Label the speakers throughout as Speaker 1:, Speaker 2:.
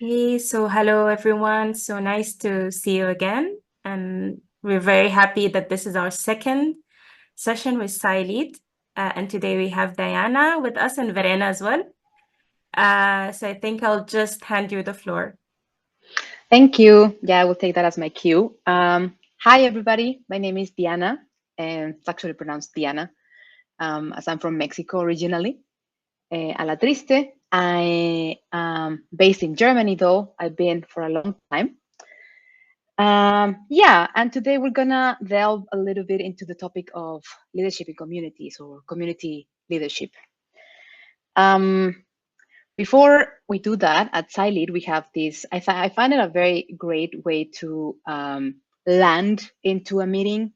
Speaker 1: Hey, so hello everyone. So nice to see you again. And we're very happy that this is our second session with SciLead. And today we have Diana with us and Verena as well. So I think I'll just hand you the floor.
Speaker 2: Thank you. Yeah, I will take that as my cue. Hi, everybody. My name is Diana, and it's actually pronounced Diana, as I'm from Mexico originally. Alatriste. I am based in Germany, though. I've been for a long time. Yeah, and today we're gonna delve a little bit into the topic of leadership in communities or community leadership. Um, Before we do that, at SciLead, we have this. I find it a very great way to land into a meeting.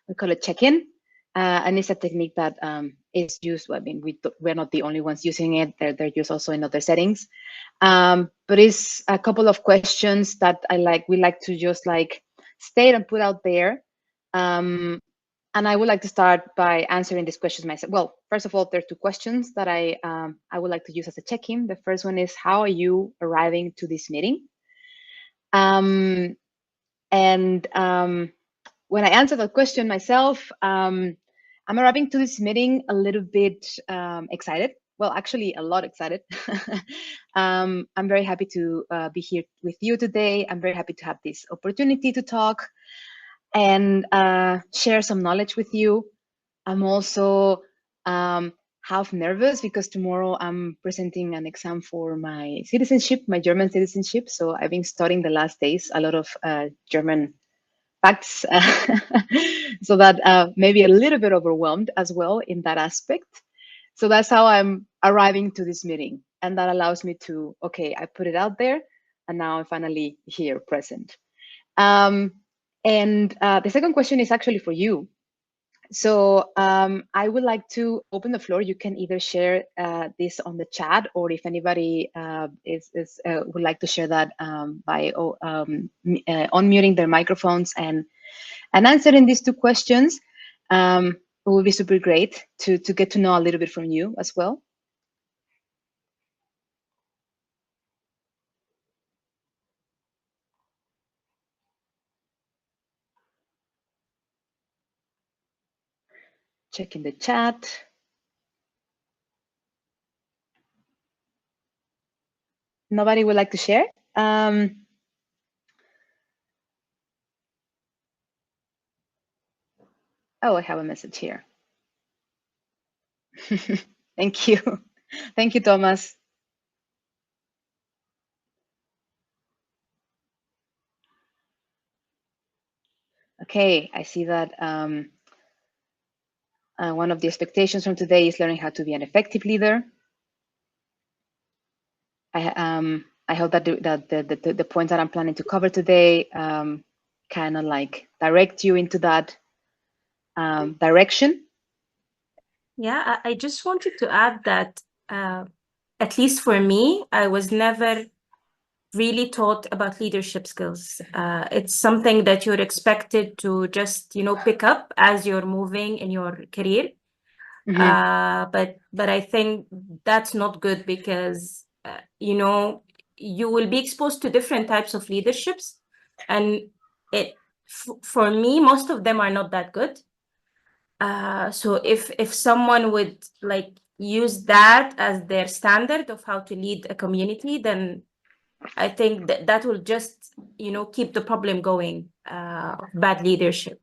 Speaker 2: We call it check-in, and it's a technique that is used. I mean, we're not the only ones using it. They're used also in other settings. But it's a couple of questions that we like to just like state and put out there. And I would like to start by answering these questions myself. Well, first of all, there are two questions that I would like to use as a check-in. The first one is, how are you arriving to this meeting? And when I answer that question myself, I'm arriving to this meeting a little bit excited. Well, actually, a lot excited. I'm very happy to be here with you today. I'm very happy to have this opportunity to talk and share some knowledge with you. I'm also half nervous because tomorrow I'm presenting an exam for my citizenship, my German citizenship. So I've been studying the last days a lot of German facts, so that maybe a little bit overwhelmed as well in that aspect. So that's how I'm arriving to this meeting. And that allows me to, okay, I put it out there and now I'm finally here present. Um, and the second question is actually for you. So I would like to open the floor. You can either share this on the chat, or if anybody would like to share that by unmuting their microphones and answering these two questions, it would be super great to get to know a little bit from you as well. Checking the chat. Nobody would like to share? Oh, I have a message here. Thank you. Thank you, Thomas. Okay, I see that one of the expectations from today is learning how to be an effective leader. I hope that the points that I'm planning to cover today kind of like direct you into that direction.
Speaker 1: Yeah, I just wanted to add that at least for me, I was never really taught about leadership skills. It's something that you're expected to just, pick up as you're moving in your career. But I think that's not good because, you will be exposed to different types of leaderships. And for me, most of them are not that good. So if someone would like use that as their standard of how to lead a community, then I think that will just, keep the problem going, bad leadership.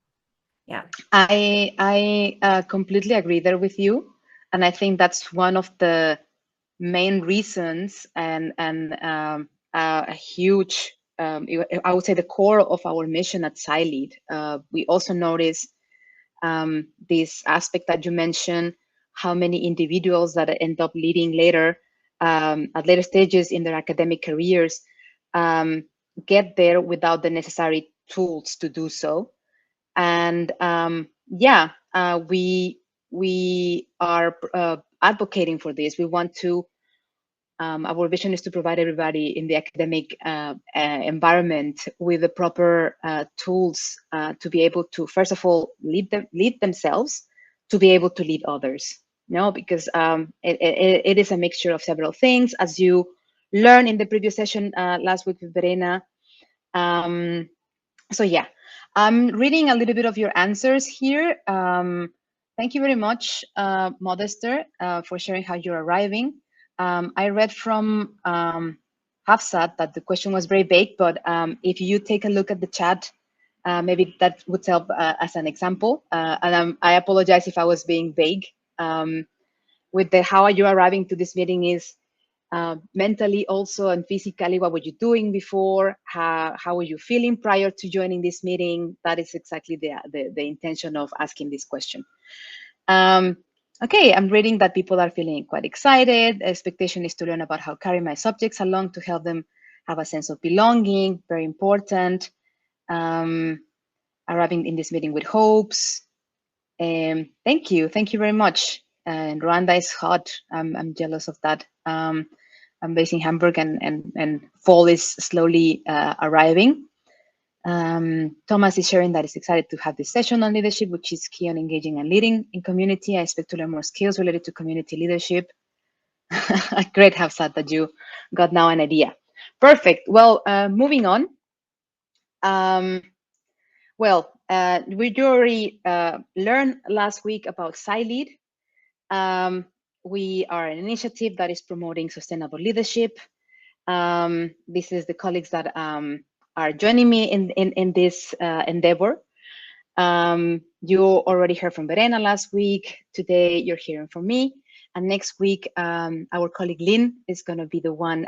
Speaker 1: Yeah.
Speaker 2: I completely agree there with you, and I think that's one of the main reasons and a huge, I would say, the core of our mission at SciLead. We also notice this aspect that you mentioned, how many individuals that end up leading later at later stages in their academic careers get there without the necessary tools to do so. And yeah, we are advocating for this. We want to. Our vision is to provide everybody in the academic environment with the proper tools to be able to, first of all, lead themselves, to be able to lead others. Because it is a mixture of several things. As you learned in the previous session last week with Verena. So yeah, I'm reading a little bit of your answers here. Thank you very much, Modester, for sharing how you're arriving. I read from Hafsat that the question was very vague, but if you take a look at the chat, maybe that would help as an example. And I apologize if I was being vague. With the how are you arriving to this meeting is mentally also and physically, what were you doing before? How were you feeling prior to joining this meeting? That is exactly the intention of asking this question. Okay, I'm reading that people are feeling quite excited. The expectation is to learn about how carry my subjects along to help them have a sense of belonging, very important. Arriving in this meeting with hopes. Thank you very much. And Rwanda is hot. I'm jealous of that. I'm based in Hamburg, and fall is slowly arriving. Thomas is sharing that he's excited to have this session on leadership, which is key on engaging and leading in community. I expect to learn more skills related to community leadership. Great, Hafsat, that you got now an idea. Perfect. Well, moving on. Well, we already learned last week about SciLead. We are an initiative that is promoting sustainable leadership. This is the colleagues that are joining me in this endeavor. You already heard from Verena last week. Today, you're hearing from me. And next week, our colleague Lynn is going to be the one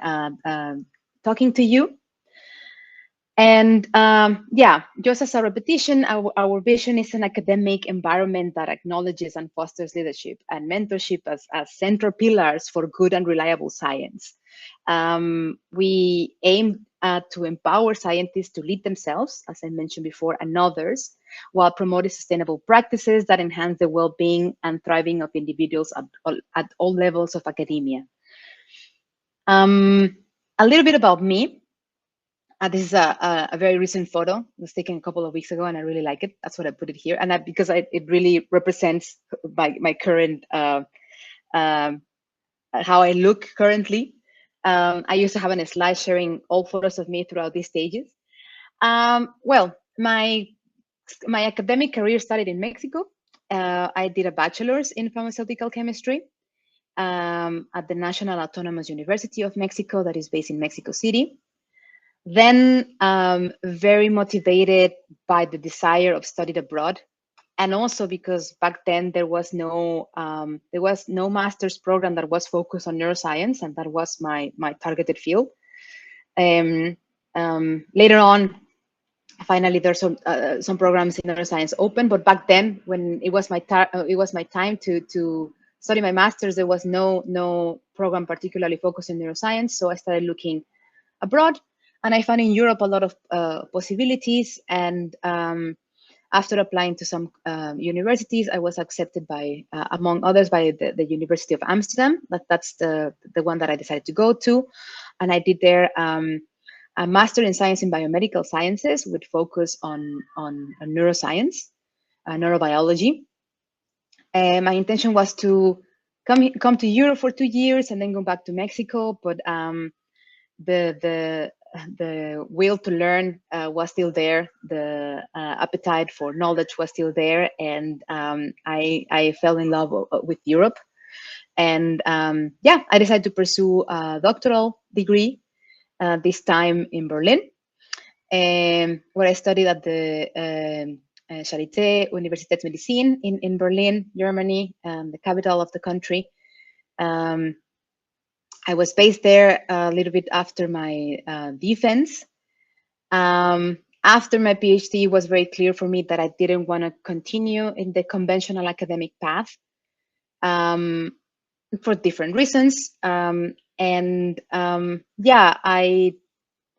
Speaker 2: talking to you. And yeah, just as a repetition, our vision is an academic environment that acknowledges and fosters leadership and mentorship as central pillars for good and reliable science. We aim to empower scientists to lead themselves, as I mentioned before, and others, while promoting sustainable practices that enhance the well-being and thriving of individuals at all levels of academia. A little bit about me. This is a very recent photo. It was taken a couple of weeks ago, and I really like it. That's what I put it here, and because it really represents my current how I look currently. I used to have a slide sharing all photos of me throughout these stages. Well, my academic career started in Mexico. I did a bachelor's in pharmaceutical chemistry at the National Autonomous University of Mexico, that is based in Mexico City. Then very motivated by the desire of studying abroad, and also because back then there was no master's program that was focused on neuroscience, and that was my targeted field. Later on, finally, there's some programs in neuroscience open, but back then, when it was my time to study my master's, there was no program particularly focused in neuroscience. So I started looking abroad. And I found in Europe a lot of possibilities. And after applying to some universities, I was accepted by, among others, by the University of Amsterdam. That's the one that I decided to go to. And I did there a master in science in biomedical sciences with focus on neuroscience, neurobiology. And my intention was to come to Europe for 2 years and then go back to Mexico. But the will to learn was still there. The appetite for knowledge was still there, and I fell in love with Europe. And yeah, I decided to pursue a doctoral degree, this time in Berlin, where I studied at the Charité Universitätsmedizin in Berlin, Germany, the capital of the country. I was based there a little bit after my defense. After my PhD, it was very clear for me that I didn't want to continue in the conventional academic path for different reasons. Yeah, I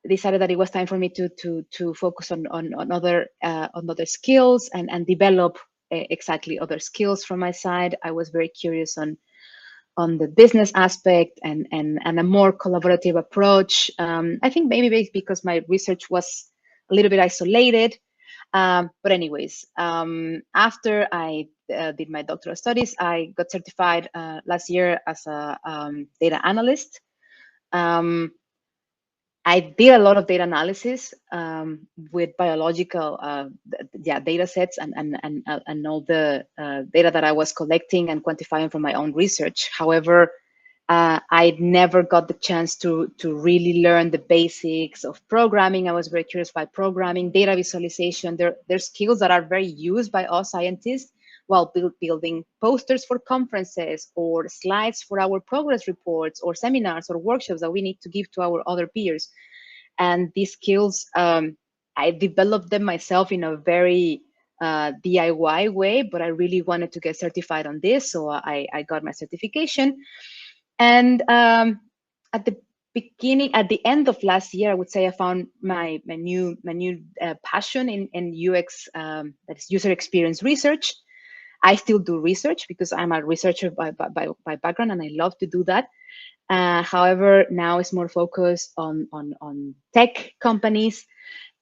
Speaker 2: decided that it was time for me to focus on other skills and develop exactly other skills from my side. I was very curious on the business aspect and a more collaborative approach. I think maybe because my research was a little bit isolated. But anyways, after I did my doctoral studies, I got certified last year as a data analyst. I did a lot of data analysis with biological data sets and all the data that I was collecting and quantifying from my own research. However, I never got the chance to really learn the basics of programming. I was very curious by programming, data visualization. They're skills that are very used by us scientists while building posters for conferences or slides for our progress reports or seminars or workshops that we need to give to our other peers. And these skills, I developed them myself in a very DIY way, but I really wanted to get certified on this. So I got my certification. And at the end of last year, I would say I found my new passion in UX, that is user experience research. I still do research because I'm a researcher by background, and I love to do that. However, now it's more focused on tech companies,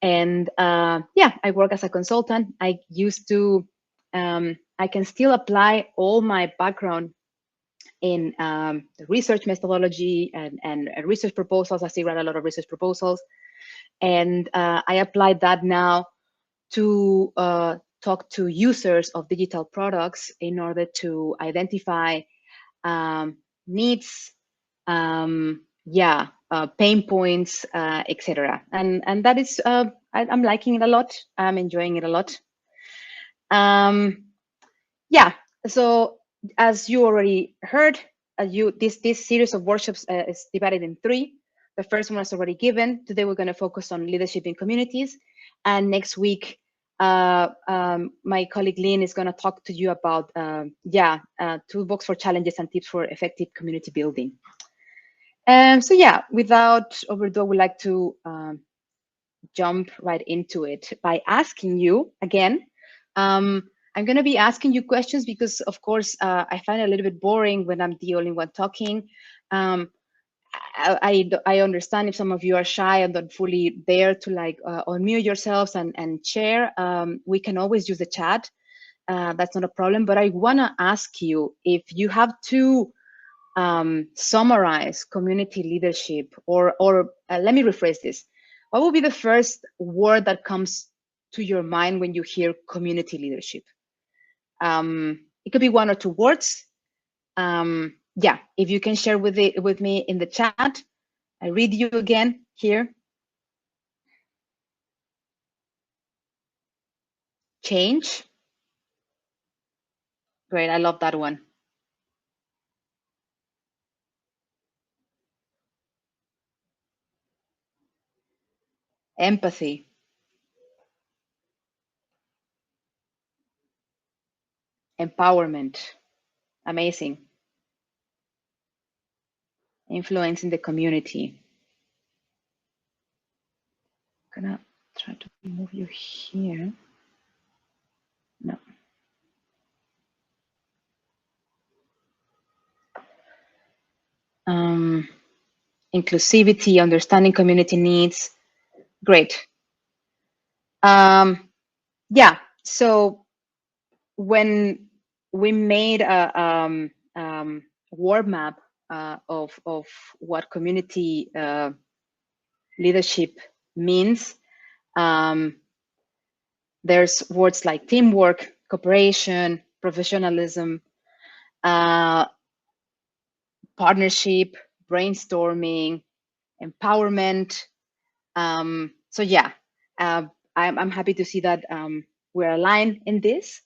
Speaker 2: and yeah, I work as a consultant. I used to, I can still apply all my background in the research methodology and research proposals. I still write a lot of research proposals, and I applied that now to talk to users of digital products in order to identify needs, pain points, etc. And that is, I'm liking it a lot. I'm enjoying it a lot. Yeah. So as you already heard, this series of workshops is divided in 3. The first one was already given. Today we're going to focus on leadership in communities, and next week my colleague Lynn is going to talk to you about toolbox for challenges and tips for effective community building. So yeah, without overdue, I would like to jump right into it by asking you again. I'm going to be asking you questions because, of course, I find it a little bit boring when I'm the only one talking. I understand if some of you are shy and not fully there to like unmute yourselves and share. We can always use the chat. That's not a problem. But I want to ask you if you have to summarize community leadership, or let me rephrase this. What would be the first word that comes to your mind when you hear community leadership? It could be 1 or 2 words. Yeah, if you can share with me in the chat. I read you again here. Change. Great, I love that one. Empathy. Empowerment. Amazing. Influence in the community. I'm gonna try to move you here. No. Inclusivity, understanding community needs. Great. Yeah, so when we made a word map of what community leadership means, there's words like teamwork, cooperation, professionalism, partnership, brainstorming, empowerment. So yeah, I'm happy to see that we're aligned in this.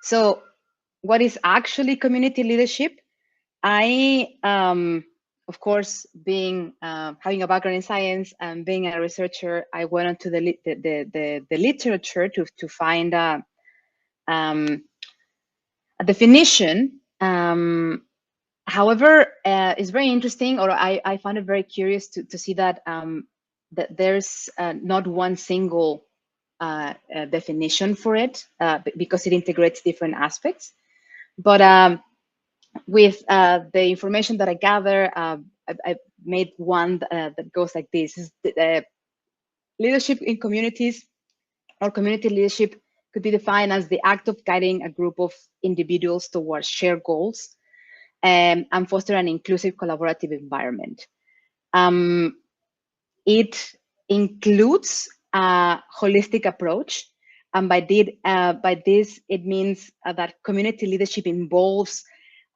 Speaker 2: So what is actually community leadership? I, of course, being having a background in science and being a researcher, I went into the literature to find a definition. However, it's very interesting, or I found it very curious to see that that there's not one single definition for it because it integrates different aspects. But with the information that I gather, I made one that goes like this: leadership in communities, or community leadership, could be defined as the act of guiding a group of individuals towards shared goals and foster an inclusive collaborative environment. It includes a holistic approach. And by this, it means that community leadership involves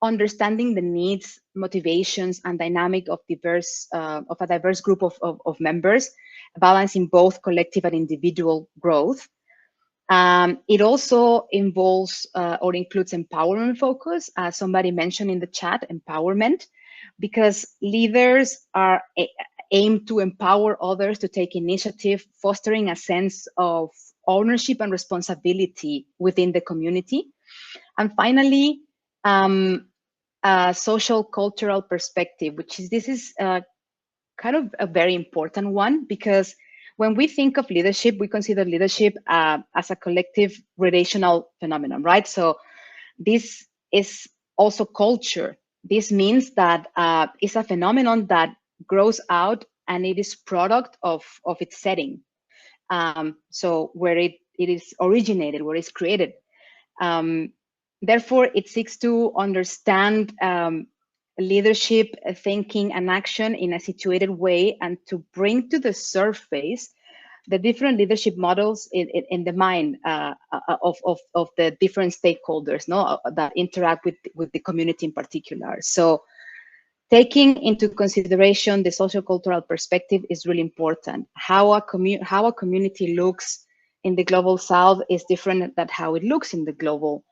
Speaker 2: understanding the needs, motivations, and dynamic of a diverse group of members, balancing both collective and individual growth. It also involves or includes empowerment focus, as somebody mentioned in the chat, empowerment, because leaders are aim to empower others to take initiative, fostering a sense of ownership and responsibility within the community. And finally, a social cultural perspective, this is kind of a very important one, because when we think of leadership, we consider leadership as a collective relational phenomenon, right? So this is also culture. This means that it's a phenomenon that grows out and it is product of its setting. So where it is originated, where it's created. Therefore, it seeks to understand leadership, thinking, and action in a situated way, and to bring to the surface the different leadership models in the mind of the different stakeholders, that interact with the community in particular. So taking into consideration the social cultural perspective is really important. How a community looks in the global south is different than how it looks in the global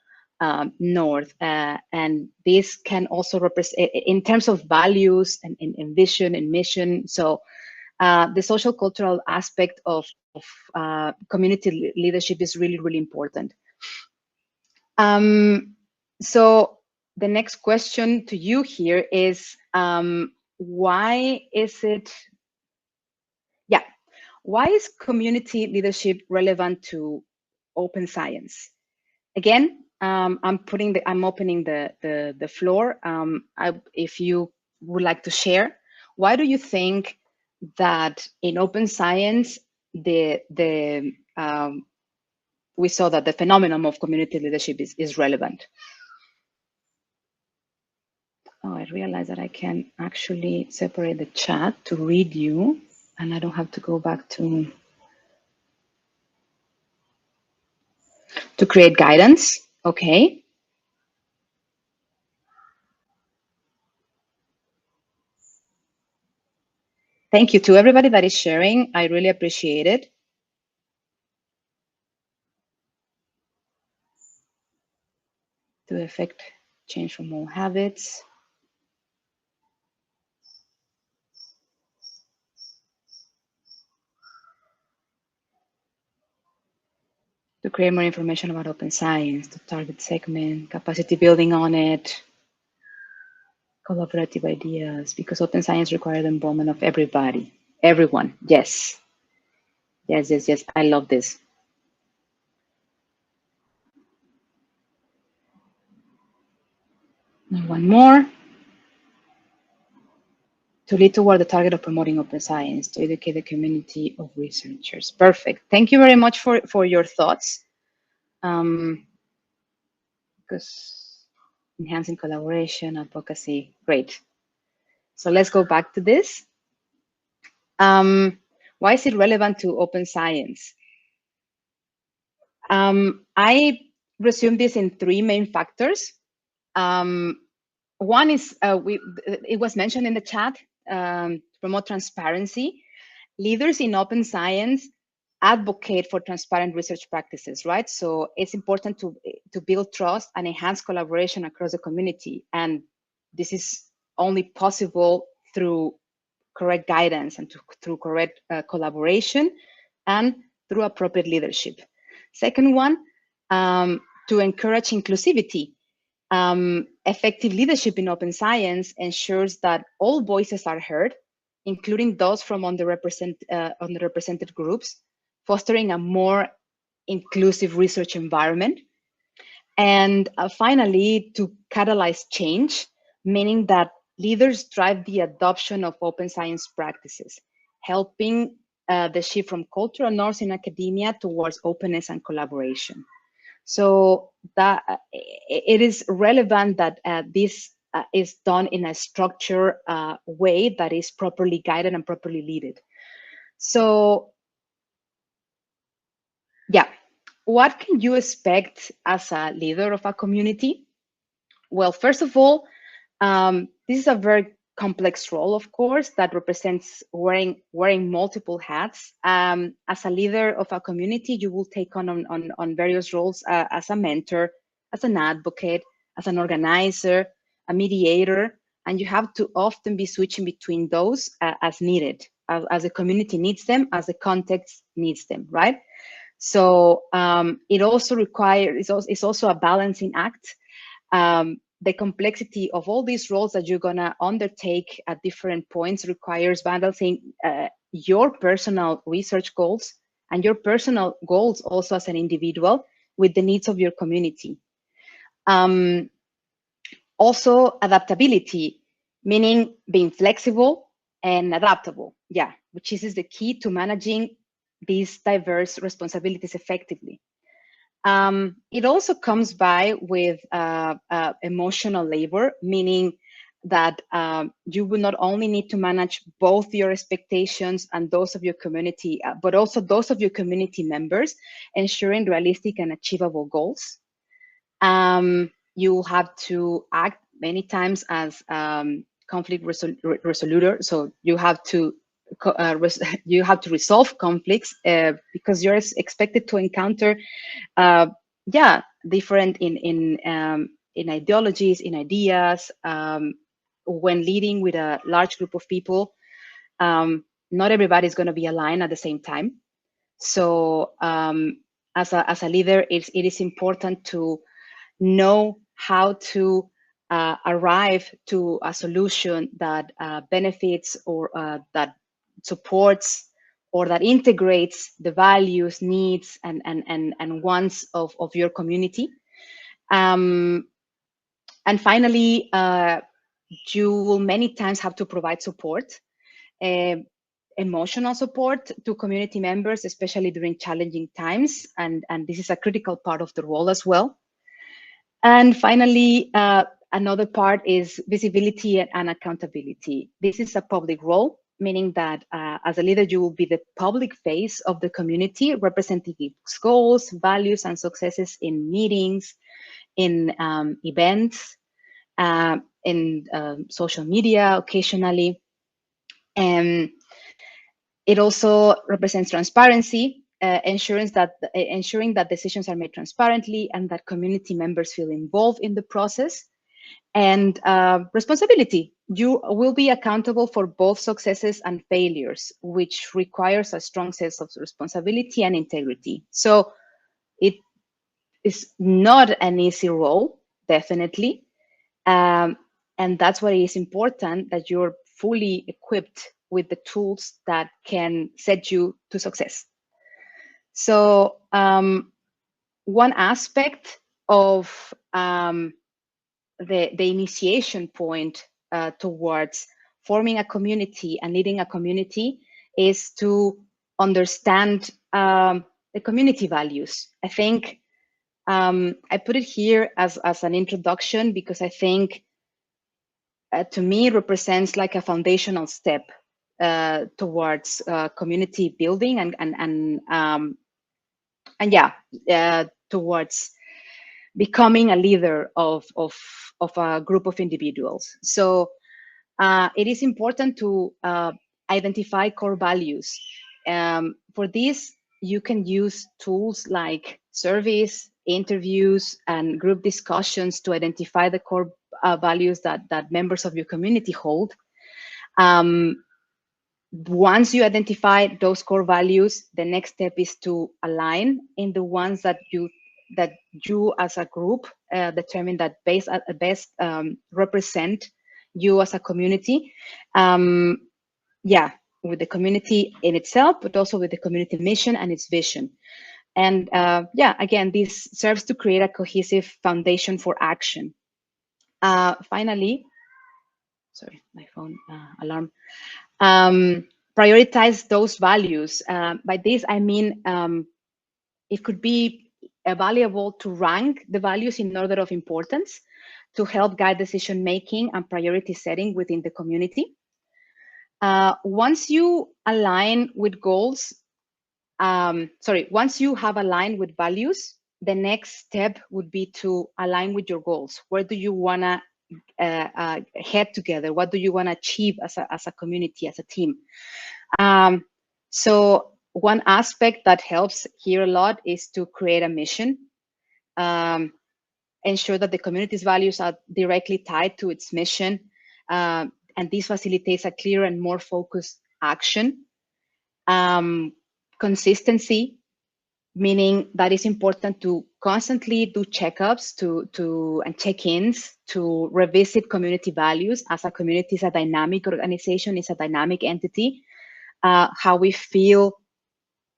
Speaker 2: north, and this can also represent in terms of values and vision and mission. So the social cultural aspect of community leadership is really, really important. So the next question to you here is, why is community leadership relevant to open science? Again, I'm opening the floor. If you would like to share, why do you think that in open science we saw that the phenomenon of community leadership is relevant? Oh, I realize that I can actually separate the chat to read you, and I don't have to go back to create guidance. Okay. Thank you to everybody that is sharing. I really appreciate it. To affect change from all habits. To create more information about open science, to target segment, capacity building on it, collaborative ideas, because open science requires the involvement of everybody, everyone. Yes. Yes, yes, yes. I love this. And one more. To lead toward the target of promoting open science, to educate the community of researchers. Perfect. Thank you very much for your thoughts. Because enhancing collaboration, advocacy, great. So let's go back to this. Why is it relevant to open science? I resume this in three main factors. One is, it was mentioned in the chat, promote transparency. Leaders in open science advocate for transparent research practices, right? So it's important to build trust and enhance collaboration across the community. And this is only possible through correct guidance and through correct collaboration and through appropriate leadership. Second one, to encourage inclusivity. Effective leadership in open science ensures that all voices are heard, including those from underrepresented groups, fostering a more inclusive research environment. And finally, to catalyze change, meaning that leaders drive the adoption of open science practices, helping the shift from cultural norms in academia towards openness and collaboration. So that it is relevant that this is done in a structured way that is properly guided and properly led. So yeah, what can you expect as a leader of a community? Well, first of all, this is a very complex role, of course, that represents wearing multiple hats. As a leader of a community, you will take on various roles as a mentor, as an advocate, as an organizer, a mediator, and you have to often be switching between those as needed, as the community needs them, as the context needs them, right? So it also requires, it's also a balancing act. The complexity of all these roles that you're gonna undertake at different points requires balancing your personal research goals and your personal goals also as an individual with the needs of your community. Also adaptability, meaning being flexible and adaptable, yeah, which is the key to managing these diverse responsibilities effectively. It also comes by with emotional labor, meaning that you will not only need to manage both your expectations and those of your community, but also those of your community members, ensuring realistic and achievable goals. You will have to act many times as conflict resolutor, so you have to you have to resolve conflicts because you're expected to encounter yeah, different in ideologies, in ideas. When leading with a large group of people, not everybody is going to be aligned at the same time. So as a leader, it is important to know how to arrive to a solution that benefits or that supports or that integrates the values, needs, and wants of your community. And finally, you will many times have to provide support, emotional support to community members, especially during challenging times. And this is a critical part of the role as well. And finally, another part is visibility and accountability. This is a public role, meaning that as a leader, you will be the public face of the community, representing its goals, values, and successes in meetings, in events, in social media occasionally. And it also represents transparency, ensuring that decisions are made transparently and that community members feel involved in the process. And responsibility. You will be accountable for both successes and failures, which requires a strong sense of responsibility and integrity. So it is not an easy role, definitely. And that's why it is important that you're fully equipped with the tools that can set you to success. So one aspect of the initiation point towards forming a community and leading a community is to understand the community values. I think I put it here as an introduction because I think to me, represents like a foundational step towards community building and yeah, towards becoming a leader of a group of individuals. So it is important to identify core values. For this, you can use tools like surveys, interviews, and group discussions to identify the core values that members of your community hold. Once you identify those core values, the next step is to align in the ones that you as a group determine that best represent you as a community. Yeah, with the community in itself, but also with the community mission and its vision. And yeah, again, this serves to create a cohesive foundation for action. Finally, sorry, my phone alarm. Prioritize those values. By this, I mean, it could be valuable to rank the values in order of importance. to help guide decision making and priority setting within the community. Once you align with goals, once you have aligned with values, the next step would be to align with your goals. Where do you want to head together? What do you want to achieve as a community, as a team? So one aspect that helps here a lot is to create a mission. Ensure that the community's values are directly tied to its mission. And this facilitates a clear and more focused action. Consistency, meaning that it's important to constantly do checkups and check-ins to revisit community values. As a community is a dynamic organization, it's a dynamic entity. How we feel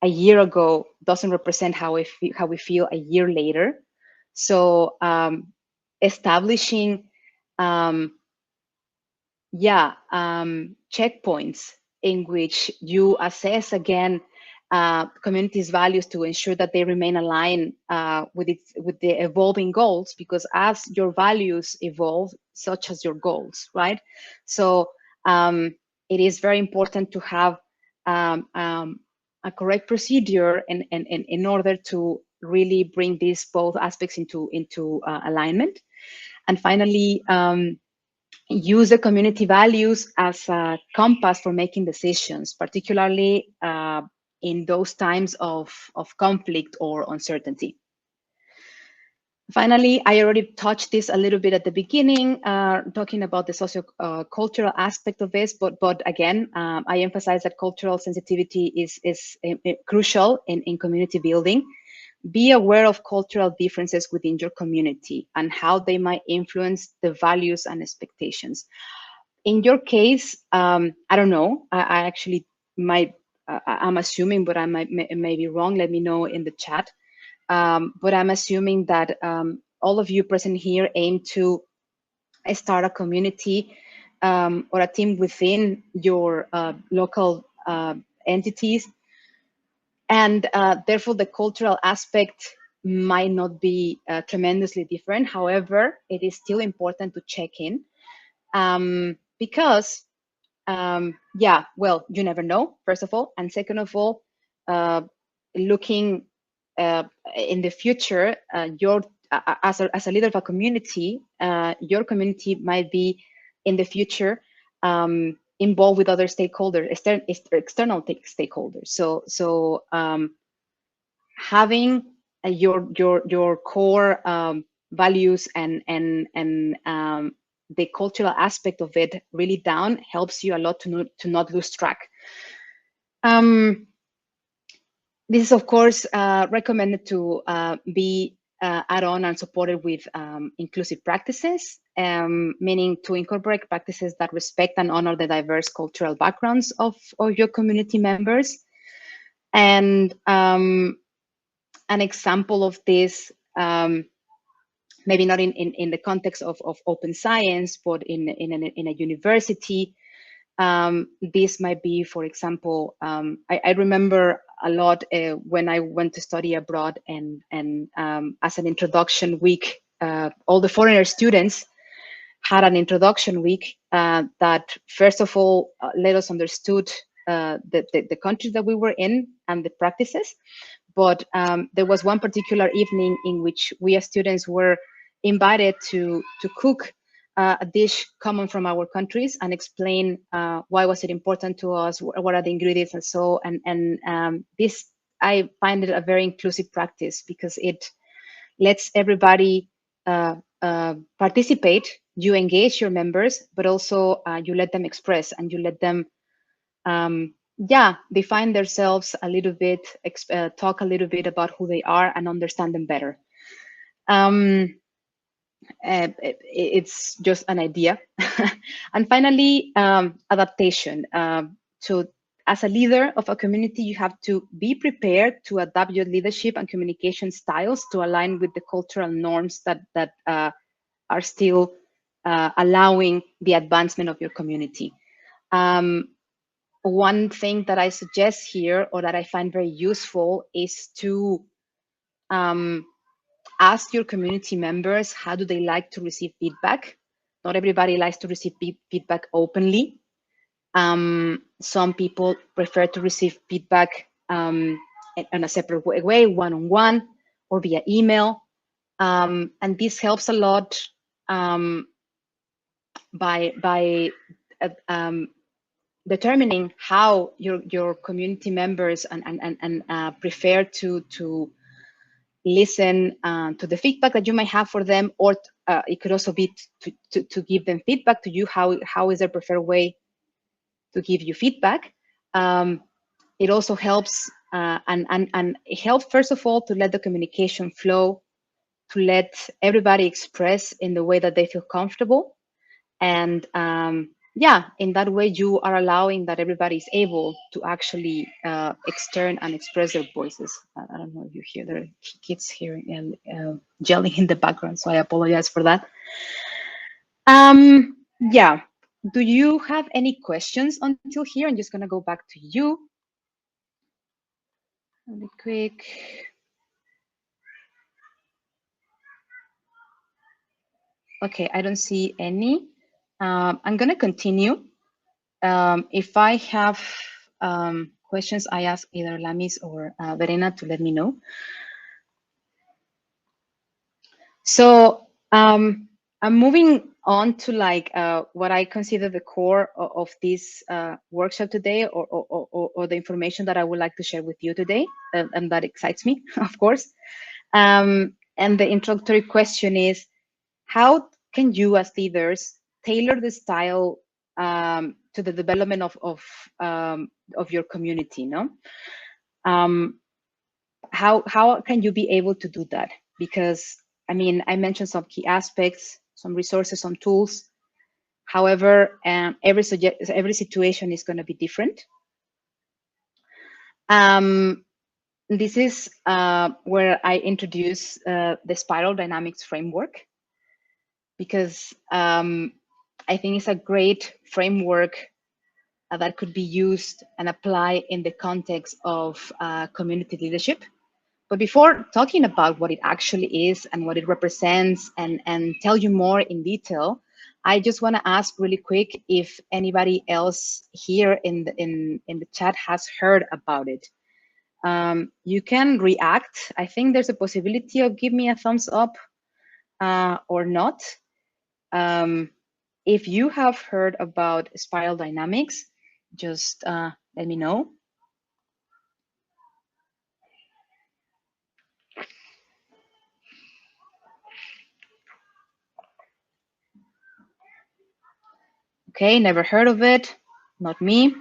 Speaker 2: a year ago doesn't represent how we feel a year later. So establishing checkpoints in which you assess again community's values to ensure that they remain aligned with the evolving goals, because as your values evolve, such as your goals, right? So it is very important to have a correct procedure in order to really bring these both aspects into alignment. And finally, use the community values as a compass for making decisions, particularly in those times of conflict or uncertainty. Finally, I already touched this a little bit at the beginning, talking about the socio-cultural aspect of this, but again, I emphasize that cultural sensitivity is crucial in community building. Be aware of cultural differences within your community and how they might influence the values and expectations. In your case, I don't know, I actually might, I'm assuming, but I may be wrong. Let me know in the chat. But I'm assuming that all of you present here aim to start a community or a team within your local entities. And therefore, the cultural aspect might not be tremendously different. However, it is still important to check in because, well, you never know, first of all. And second of all, looking in the future, as a leader of a community, your community might be in the future involved with other stakeholders, external stakeholders. So having your core values and the cultural aspect of it really down helps you a lot to not lose track. This is, of course, recommended to be add-on and supported with inclusive practices, meaning to incorporate practices that respect and honor the diverse cultural backgrounds of your community members. And an example of this, maybe not in the context of open science, but in a university, this might be, for example, I remember a lot when I went to study abroad, and as an introduction week, all the foreigner students had an introduction week that first of all let us understood the countries that we were in and the practices. But there was one particular evening in which we as students were invited to cook a dish common from our countries and explain why was it important to us, what are the ingredients, and so. And this, I find it a very inclusive practice because it lets everybody participate. You engage your members, but also you let them express and you let them define themselves a little bit, talk a little bit about who they are and understand them better. It's just an idea. And finally, adaptation. So as a leader of a community, you have to be prepared to adapt your leadership and communication styles to align with the cultural norms that are still allowing the advancement of your community. One thing that I suggest here, or that I find very useful, is to ask your community members, how do they like to receive feedback? Not everybody likes to receive feedback openly. Some people prefer to receive feedback in a separate way, one-on-one or via email. And this helps a lot by determining how your community members and prefer to listen to the feedback that you might have for them, or it could also be to give them feedback to you. How is their preferred way to give you feedback? It also helps and it helps, first of all, to let the communication flow, to let everybody express in the way that they feel comfortable. And yeah, in that way, you are allowing that everybody is able to actually extern and express their voices. I don't know if you hear the kids here yelling in the background, so I apologize for that. Yeah, do you have any questions until here? I'm just gonna go back to you really quick. Okay, I don't see any. I'm gonna continue. If I have questions, I ask either Lamis or Verena to let me know. So I'm moving on to like what I consider the core of this workshop today, or the information that I would like to share with you today, and that excites me, of course. And the introductory question is, how can you as leaders tailor the style to the development of your community? No, how can you be able to do that? Because I mean, I mentioned some key aspects, some resources, some tools. However, every situation is going to be different. This is where I introduce the spiral dynamics framework, because I think it's a great framework that could be used and applied in the context of community leadership. But before talking about what it actually is and what it represents, and tell you more in detail, I just want to ask really quick if anybody else here in the chat has heard about it. You can react. I think there's a possibility of give me a thumbs up or not. If you have heard about spiral dynamics, just let me know. Okay, never heard of it. Not me.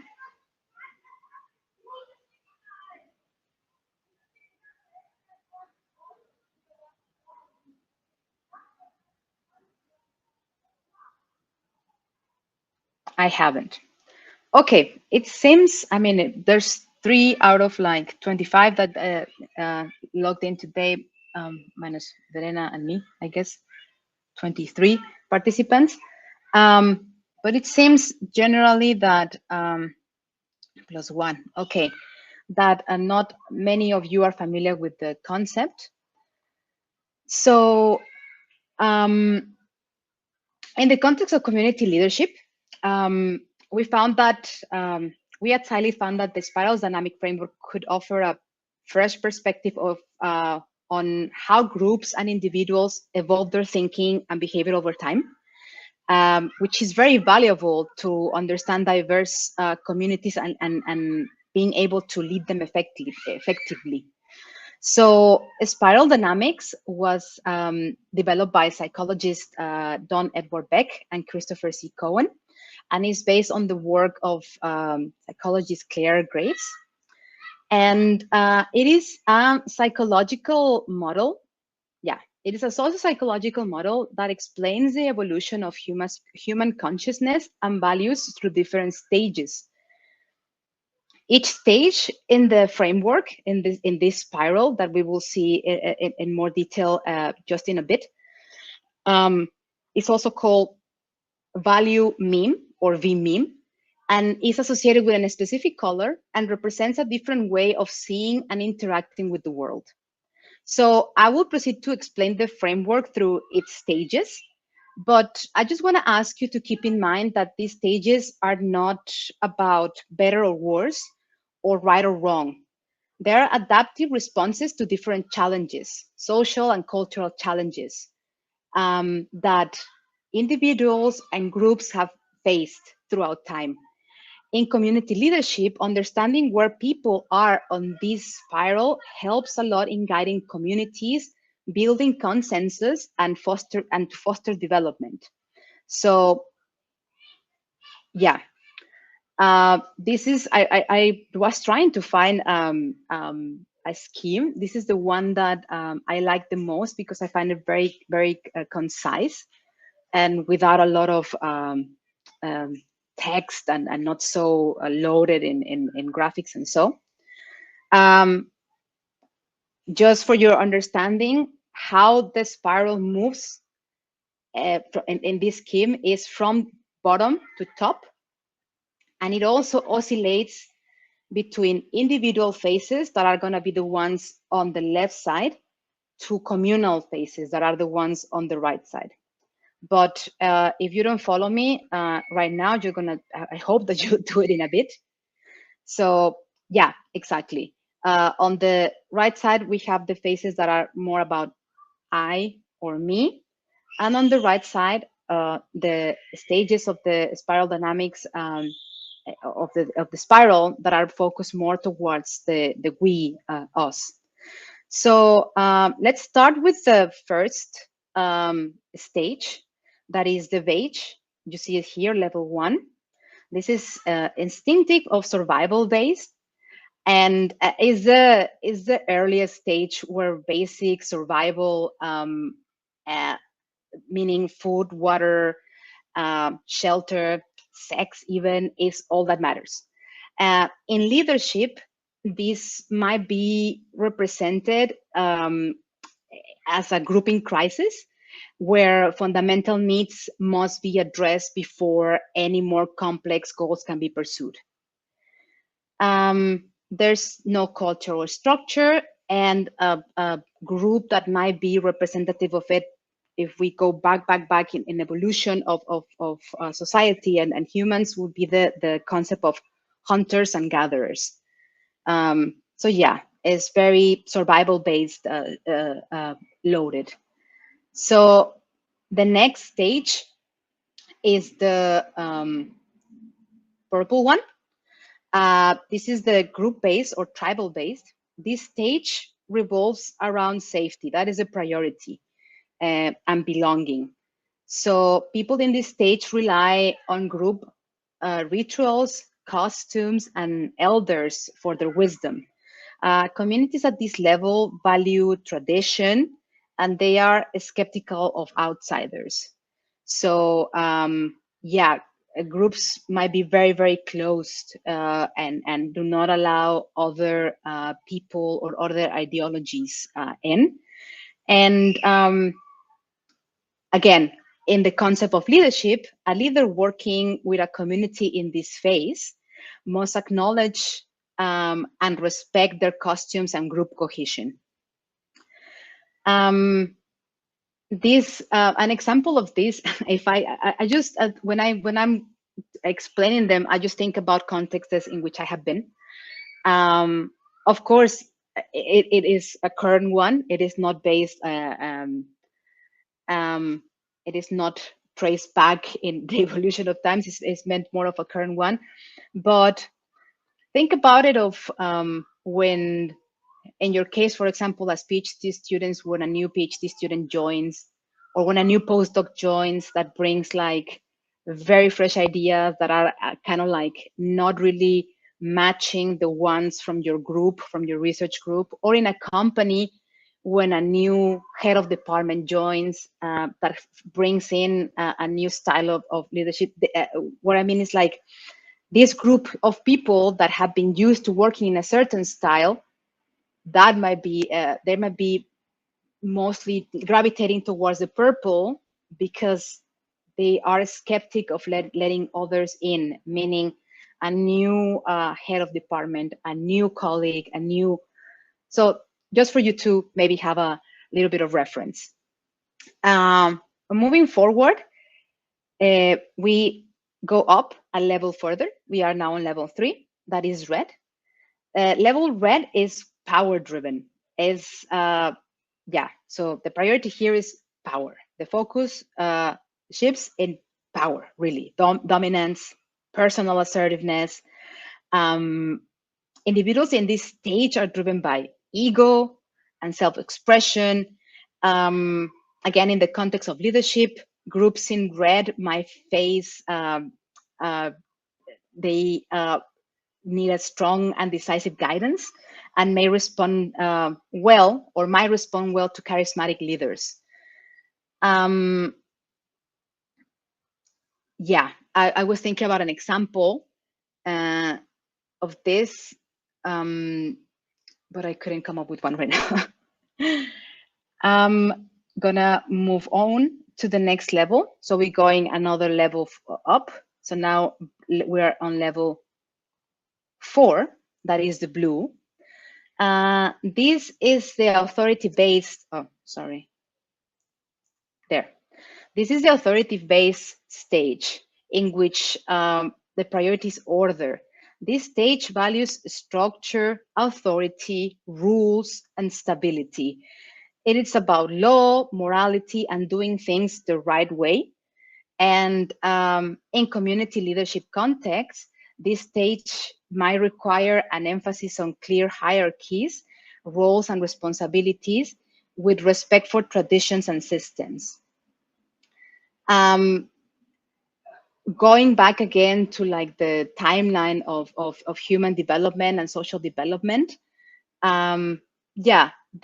Speaker 2: I haven't. Okay, it seems, I mean, there's 3 out of like 25 that logged in today, minus Verena and me, I guess, 23 participants. But it seems generally that, +1, okay, that not many of you are familiar with the concept. So in the context of community leadership, we found that we at SciLead found that the spirals dynamic framework could offer a fresh perspective of on how groups and individuals evolve their thinking and behavior over time, which is very valuable to understand diverse communities and being able to lead them effectively. So spiral dynamics was developed by psychologists Don Edward Beck and Christopher C. Cohen, and is based on the work of psychologist Claire Graves. And it is a psychological model. Yeah, it is a socio-psychological model that explains the evolution of human consciousness and values through different stages. Each stage in the framework, in this spiral that we will see in more detail just in a bit, is also called value meme or V-meme, and is associated with a specific color and represents a different way of seeing and interacting with the world. So I will proceed to explain the framework through its stages, but I just want to ask you to keep in mind that these stages are not about better or worse or right or wrong. They're adaptive responses to different challenges, social and cultural challenges that individuals and groups have faced throughout time. In community leadership, understanding where people are on this spiral helps a lot in guiding communities, building consensus, and foster development. So, yeah, this is I was trying to find a scheme. This is the one that I like the most because I find it very concise and without a lot of um, text and not so loaded in graphics and so. Um, just for your understanding, how the spiral moves in this scheme is from bottom to top, and it also oscillates between individual phases that are going to be the ones on the left side to communal phases that are the ones on the right side. But if you don't follow me right now, you're gonna, I hope that you do it in a bit. So yeah, exactly. On the right side, we have the phases that are more about I or me. And on the right side, the stages of the spiral dynamics of the spiral that are focused more towards the we, us. So let's start with the first stage, that is the beige. You see it here, level 1. This is instinctive of survival based, and is the earliest stage where basic survival, uh, meaning food, water, shelter, sex, even, is all that matters. In leadership, this might be represented as a grouping crisis where fundamental needs must be addressed before any more complex goals can be pursued. There's no culture or structure, and a group that might be representative of it, if we go back in evolution of society and humans, would be the concept of hunters and gatherers. So yeah, it's very survival based, loaded. So the next stage is the purple one. This is the group based or tribal based. This stage revolves around safety. That is a priority, and belonging. So people in this stage rely on group rituals, costumes, and elders for their wisdom. Communities at this level value tradition, and they are skeptical of outsiders. So yeah, groups might be very closed, and do not allow other people or other ideologies in. And again, in the concept of leadership, a leader working with a community in this phase must acknowledge and respect their costumes and group cohesion. This an example of this, if I just when I'm explaining them, I just think about contexts in which I have been. Of course, it is a current one. It is not based. It is not traced back in the evolution of times. It's meant more of a current one. But think about it of when, in your case, for example, as PhD students, when a new PhD student joins, or when a new postdoc joins that brings like very fresh ideas that are kind of like not really matching the ones from your group, from your research group, or in a company when a new head of department joins that brings in a new style of leadership. What I mean is like this group of people that have been used to working in a certain style, that might be they might be mostly gravitating towards the purple because they are skeptic of letting others in, meaning a new head of department, a new colleague, a new. So just for you to maybe have a little bit of reference. Moving forward, we go up a level further. We are now on level 3, that is red. Level red is power driven. So the priority here is power. The focus shifts in power, really. Dominance, personal assertiveness. Individuals in this stage are driven by ego and self-expression. Again, in the context of leadership, groups in red might face, they need a strong and decisive guidance and may respond well or might respond well to charismatic leaders. I was thinking about an example of this, but I couldn't come up with one right now. I'm gonna move on to the next level. So we're going another level up. So now we're on level 4, that is the blue. This is the authority-based, This is the authority-based stage in which the priorities order. This stage values structure, authority, rules, and stability. It is about law, morality, and doing things the right way. And in community leadership context, this stage might require an emphasis on clear hierarchies, roles, and responsibilities with respect for traditions and systems. Going back again to like the timeline of human development and social development,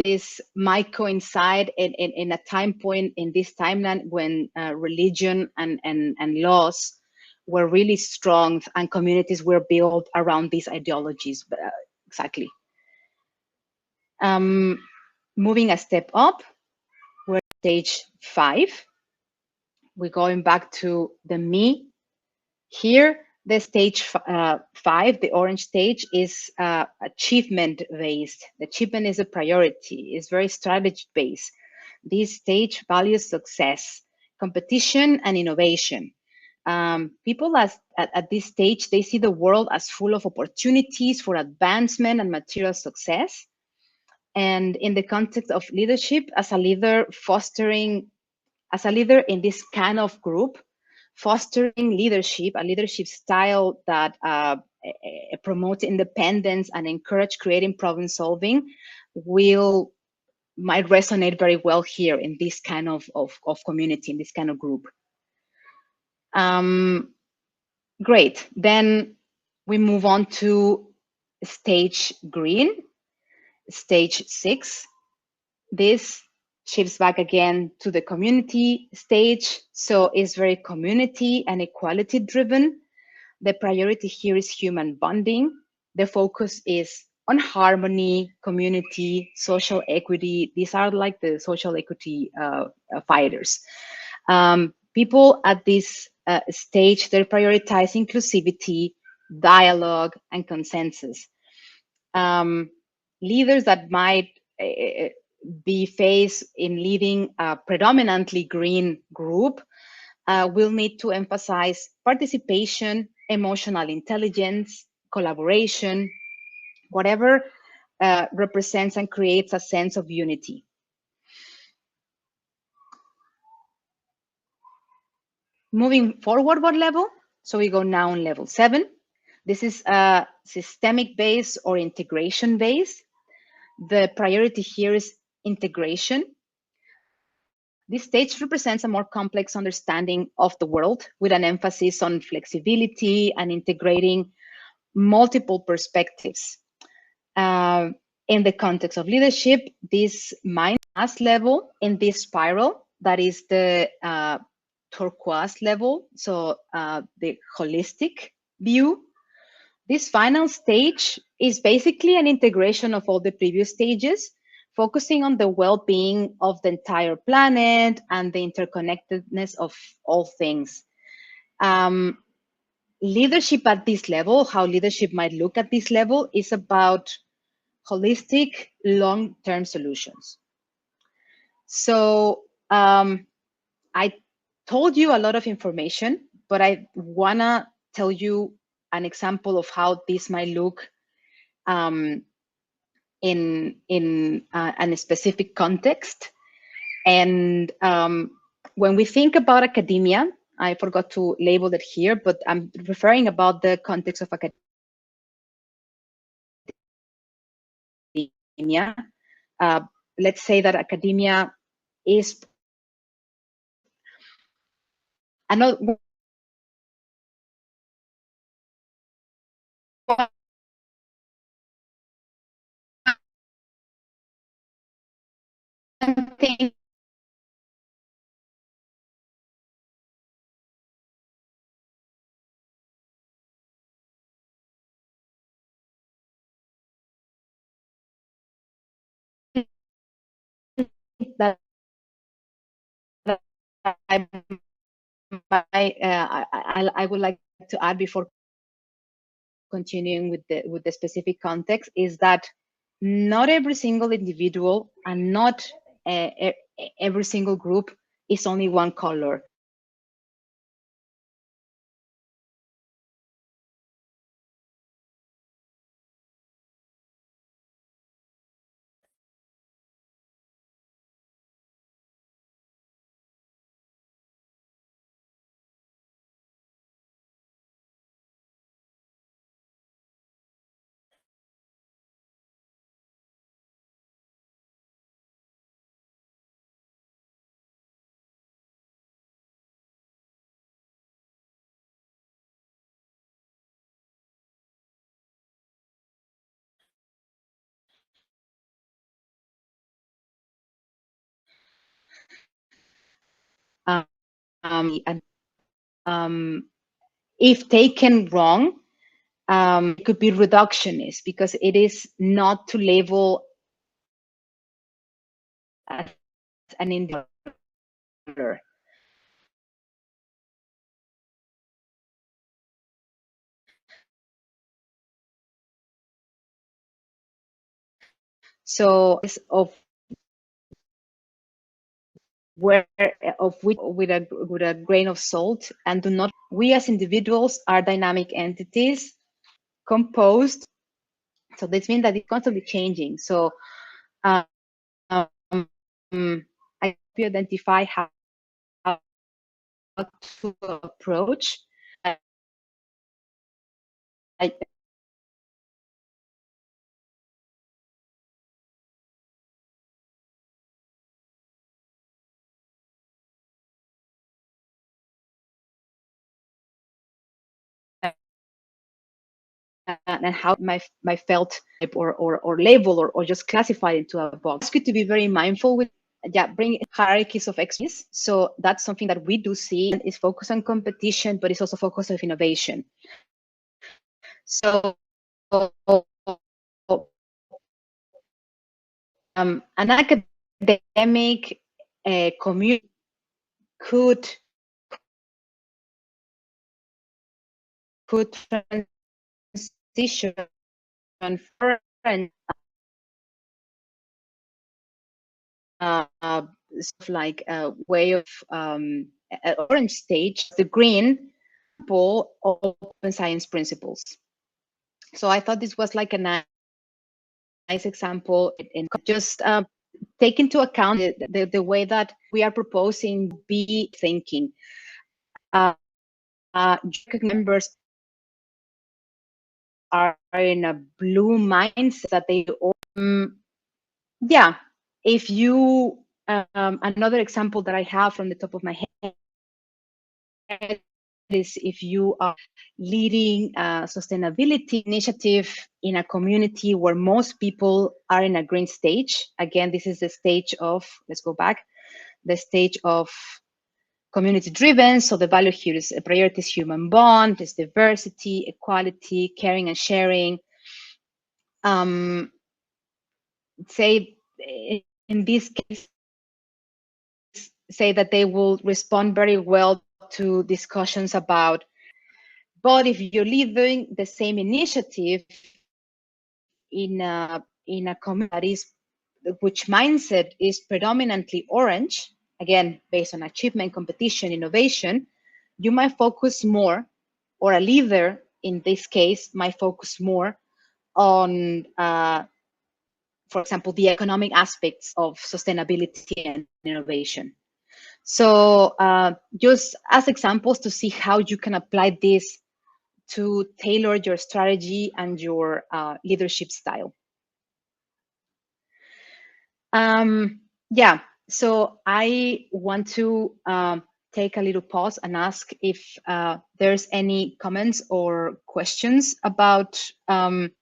Speaker 2: this might coincide in a time point in this timeline when religion and laws were really strong and communities were built around these ideologies. Exactly. Moving a step up, we're at stage 5. We're going back to the me. Here, the stage 5, the orange stage, is achievement-based. The achievement is a priority. It's very strategy-based. This stage values success, competition, and innovation. People at this stage, they see the world as full of opportunities for advancement and material success. And in the context of leadership, as a leader in this kind of group, fostering leadership, a leadership style that promotes independence and encourage creative problem solving might resonate very well here in this kind of community, in this kind of group. Great, then we move on to stage green, stage 6. This shifts back again to the community stage. So it's very community and equality driven. The priority here is human bonding. The focus is on harmony, community, social equity. These are like the social equity fighters. People at this stage, they prioritize inclusivity, dialogue, and consensus. Leaders that might be faced in leading a predominantly green group will need to emphasize participation, emotional intelligence, collaboration, whatever represents and creates a sense of unity. Moving forward, what level? So we go now on level 7. This is systemic based or integration based. The priority here is integration. This stage represents a more complex understanding of the world with an emphasis on flexibility and integrating multiple perspectives. In the context of leadership, this last level in this spiral, that is the turquoise level, so the holistic view. This final stage is basically an integration of all the previous stages, focusing on the well-being of the entire planet and the interconnectedness of all things. Leadership at this level, how leadership might look at this level, is about holistic, long-term solutions. So I told you a lot of information, but I wanna tell you an example of how this might look in a specific context. And when we think about academia, I forgot to label it here, but I'm referring about the context of academia. Let's say that academia is another thing that I would like to add before continuing with the specific context is that not every single individual and not every single group is only one color. And if taken wrong, it could be reductionist because it is not to label as an individual. So of where of which with a grain of salt, and do not, we as individuals are dynamic entities composed. So this means that it's constantly changing. So I identify how to approach and how my felt or label or just classify into a box. It's good to be very mindful with bring hierarchies of expertise. So that's something that we do see is focused on competition, but it's also focused on innovation. So an academic community could transition for like a way of orange stage, the green ball open science principles. So I thought this was like a nice example and just take into account the way that we are proposing be thinking. Members are in a blue mindset that they yeah, if you another example that I have from the top of my head is if you are leading a sustainability initiative in a community where most people are in a green stage. Again, this is the stage of, let's go back, the stage of community driven. So the value here is a priority is human bond, is diversity, equality, caring and sharing. Say in this case, say that they will respond very well to discussions about, but if you're leading the same initiative in a in a community which mindset is predominantly orange, again, based on achievement, competition, innovation, you might focus more, or a leader in this case might focus more on, for example, the economic aspects of sustainability and innovation. So just as examples to see how you can apply this to tailor your strategy and your leadership style. Yeah, so I want to take a little pause and ask if there's any comments or questions about at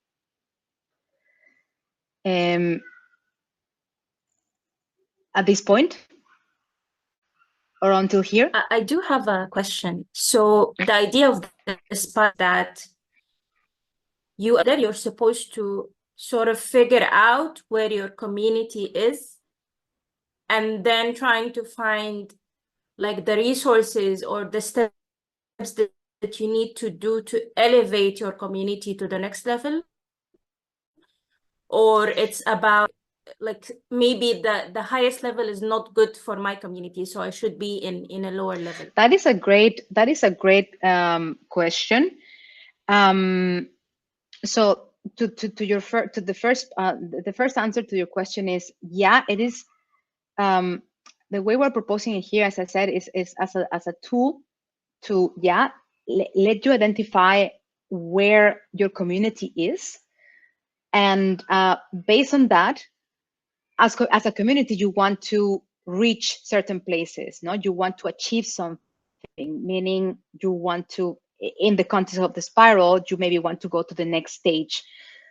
Speaker 2: this point or until here.
Speaker 1: I do have a question. So the idea of this part that you're supposed to sort of figure out where your community is and then trying to find like the resources or the steps that you need to do to elevate your community to the next level, or it's about like maybe the highest level is not good for my community, so I should be in a lower level.
Speaker 2: That is a great question. So to the first answer to your question is, yeah, it is. The way we're proposing it here, as I said, is as a tool to let you identify where your community is, and based on that, as a community, you want to reach certain places. No, you want to achieve something, meaning you want to, in the context of the spiral, you maybe want to go to the next stage.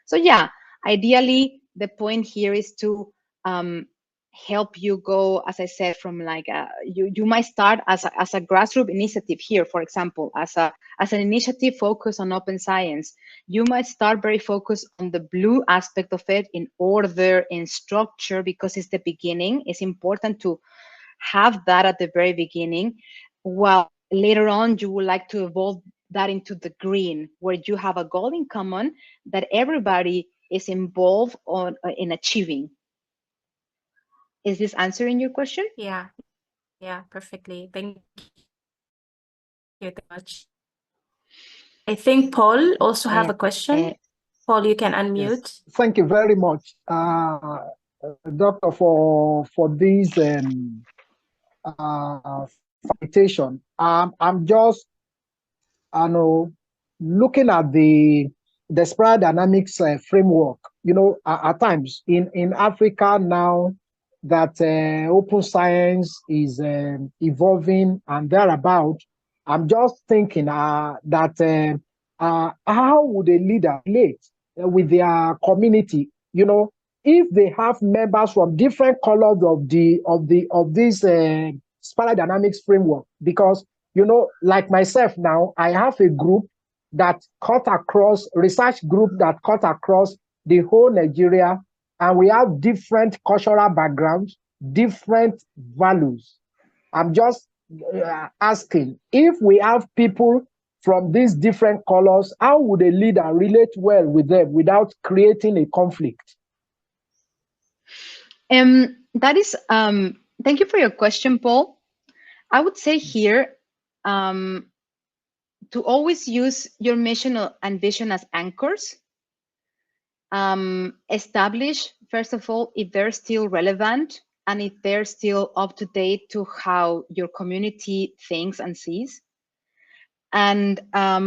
Speaker 2: So yeah, ideally, the point here is to help you go, as I said, from like you might start as a grassroots initiative here, for example, as an initiative focused on open science. You might start very focused on the blue aspect of it, in order, in structure, because it's the beginning. It's important to have that at the very beginning, while later on you would like to evolve that into the green, where you have a goal in common that everybody is involved in achieving. Is this answering your question?
Speaker 1: Yeah, perfectly. Thank you very much. I think Paul also have a question. Paul, you can unmute.
Speaker 3: Yes. Thank you very much, Doctor, for this invitation. I'm just, looking at the spiral dynamics framework. At times in Africa now, that open science is evolving and thereabout. I'm just thinking that how would a leader relate with their community? If they have members from different colors of this spiral dynamics framework, because like myself now, I have a group that cut across, research group that cut across the whole Nigeria, and we have different cultural backgrounds, different values. I'm just asking, if we have people from these different colors, how would a leader relate well with them without creating a conflict?
Speaker 2: That is, thank you for your question, Paul. I would say here, to always use your mission and vision as anchors. Establish, first of all, if they're still relevant and if they're still up to date to how your community thinks and sees. And I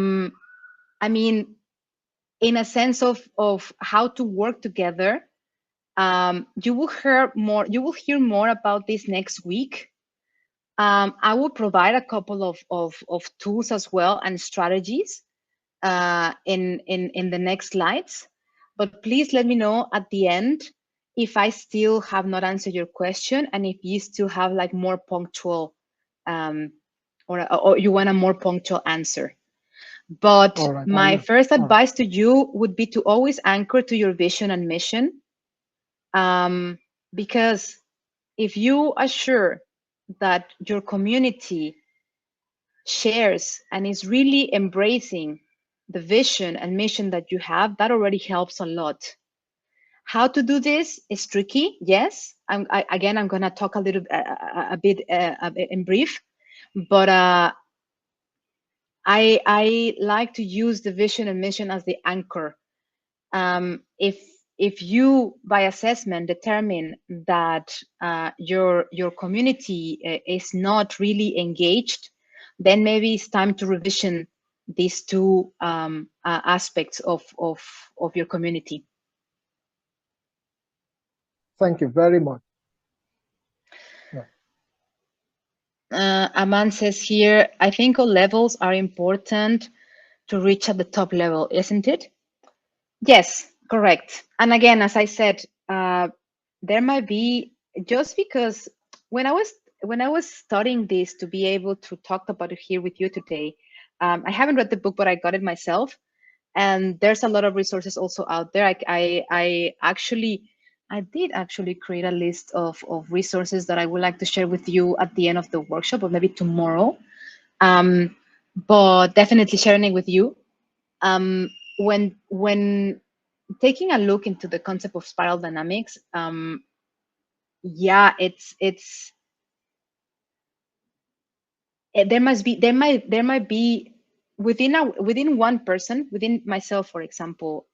Speaker 2: mean, in a sense of how to work together, you will hear more about this next week. I will provide a couple of tools as well and strategies in the next slides. But please let me know at the end if I still have not answered your question, and if you still have like more punctual, or you want a more punctual answer. But
Speaker 3: Right,
Speaker 2: my first advice to you would be to always anchor to your vision and mission, because if you are sure that your community shares and is really embracing the vision and mission that you have, that already helps a lot. How to do this is tricky. Yes, again, I'm gonna talk a little a bit in brief, but I like to use the vision and mission as the anchor. If you by assessment determine that your community is not really engaged, then maybe it's time to revision these two aspects of your community.
Speaker 3: Thank you very much.
Speaker 2: Aman says here, I think all levels are important to reach at the top level, isn't it? Yes, correct. And again, as I said, there might be, just because when I was studying this to be able to talk about it here with you today, I haven't read the book, but I got it myself. And there's a lot of resources also out there. I did actually create a list of resources that I would like to share with you at the end of the workshop, or maybe tomorrow. But definitely sharing it with you. When taking a look into the concept of spiral dynamics, yeah, there might be within one person, within myself, for example,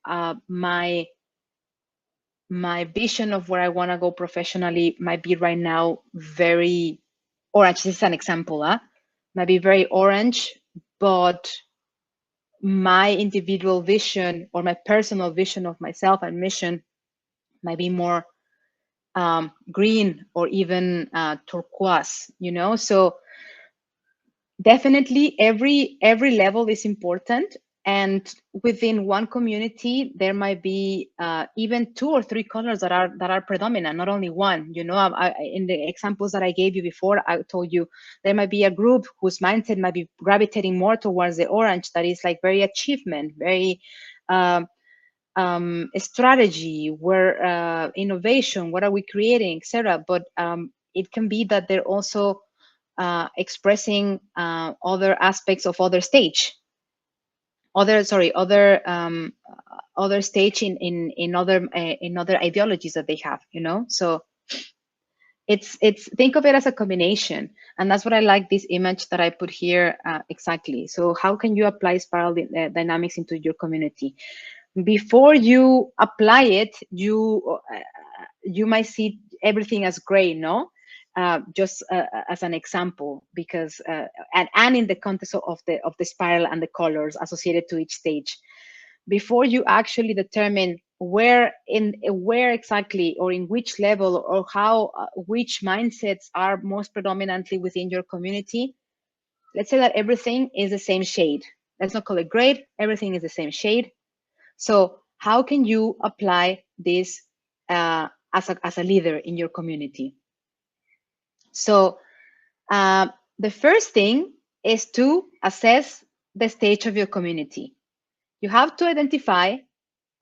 Speaker 2: my vision of where I want to go professionally might be right now very orange. This is an example, might be very orange, but my individual vision or my personal vision of myself and mission might be more green or even turquoise, you know. So definitely every level is important, and within one community there might be even 2 or 3 colors that are predominant, not only one, you know. In the examples that I gave you before, I told you there might be a group whose mindset might be gravitating more towards the orange, that is like very achievement, very strategy, where innovation, what are we creating, etc. But it can be that they're also expressing other aspects of other stage, other stage in other ideologies that they have, you know. So it's think of it as a combination, and that's what I like this image that I put here exactly. So how can you apply spiral dynamics into your community? Before you apply it, you might see everything as gray, no? Just as an example, because and in the context of the spiral and the colors associated to each stage, before you actually determine where exactly, or in which level, or how which mindsets are most predominantly within your community, let's say that everything is the same shade. Let's not call it gray. Everything is the same shade. So how can you apply this as a leader in your community? So the first thing is to assess the stage of your community. You have to identify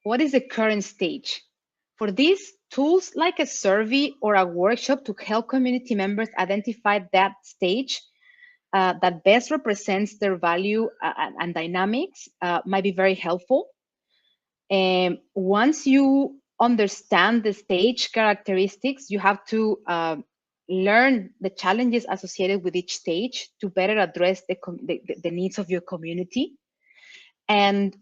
Speaker 2: what is the current stage. For this, tools like a survey or a workshop to help community members identify that stage that best represents their value and dynamics might be very helpful. Once you understand the stage characteristics, you have to learn the challenges associated with each stage to better address the needs of your community. And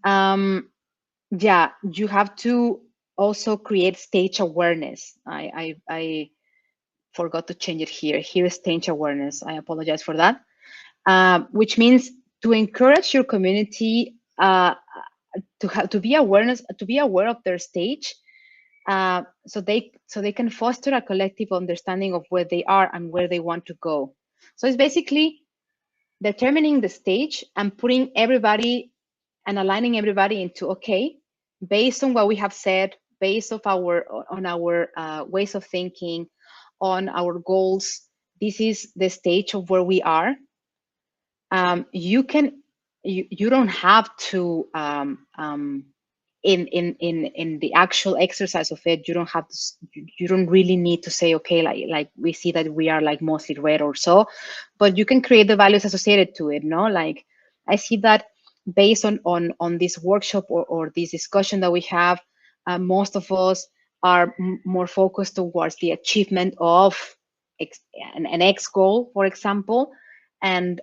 Speaker 2: yeah, you have to also create stage awareness. I forgot to change it here. Here is stage awareness. I apologize for that. Which means to encourage your community to be aware of their stage, so they can foster a collective understanding of where they are and where they want to go. So it's basically determining the stage and putting everybody and aligning everybody into, okay, based on what we have said, based on our ways of thinking, on our goals, this is the stage of where we are. You don't have to in the actual exercise of it, you don't really need to say, okay, like we see that we are like mostly red or so, but you can create the values associated to it, no? Like I see that based on this workshop or this discussion that we have, most of us are more focused towards the achievement of an X goal, for example, and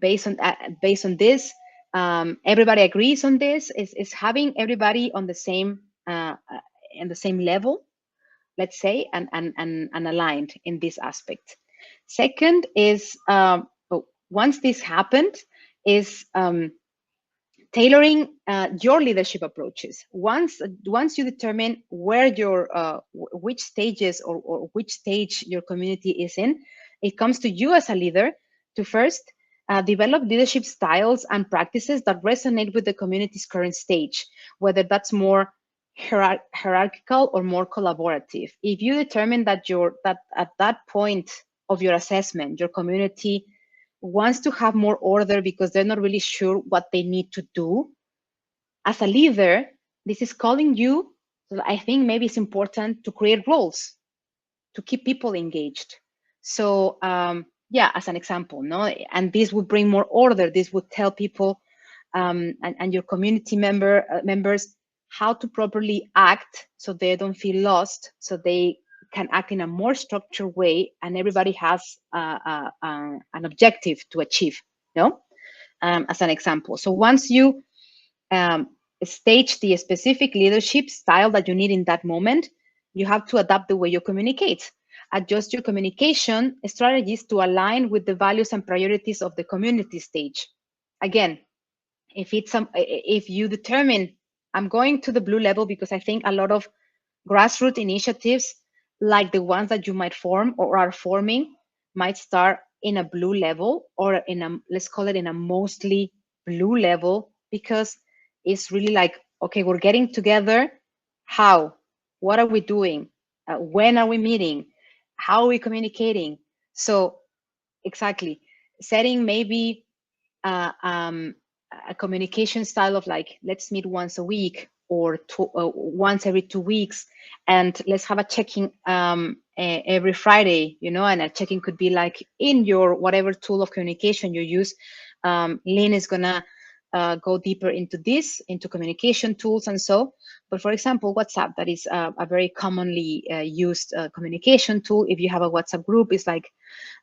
Speaker 2: based on this, everybody agrees on this. Is having everybody on the same in the same level, let's say, and aligned in this aspect. Second is once this happened, is tailoring your leadership approaches. Once you determine where your which stages or which stage your community is in, it comes to you as a leader to first develop leadership styles and practices that resonate with the community's current stage, whether that's more hierarchical or more collaborative. If you determine that at that point of your assessment, your community wants to have more order because they're not really sure what they need to do, as a leader, this is calling you. So I think maybe it's important to create roles to keep people engaged. So yeah, as an example, no, and this would bring more order. This would tell people and your community members how to properly act so they don't feel lost, so they can act in a more structured way, and everybody has an objective to achieve, no? As an example. So once you stage the specific leadership style that you need in that moment, you have to adapt the way you communicate. Adjust your communication strategies to align with the values and priorities of the community stage. Again, if you determine, I'm going to the blue level because I think a lot of grassroots initiatives like the ones that you might form or are forming might start in a blue level, or in a, let's call it in a mostly blue level, because it's really like, okay, we're getting together. How? What are we doing? When are we meeting? How are we communicating? So exactly, setting maybe a communication style of like, let's meet once a week or once every 2 weeks, and let's have a check-in every Friday, you know, and a check-in could be like in your whatever tool of communication you use. Lynn is gonna go deeper into this, into communication tools and so. But for example, WhatsApp, that is a very commonly used communication tool. If you have a WhatsApp group, it's like,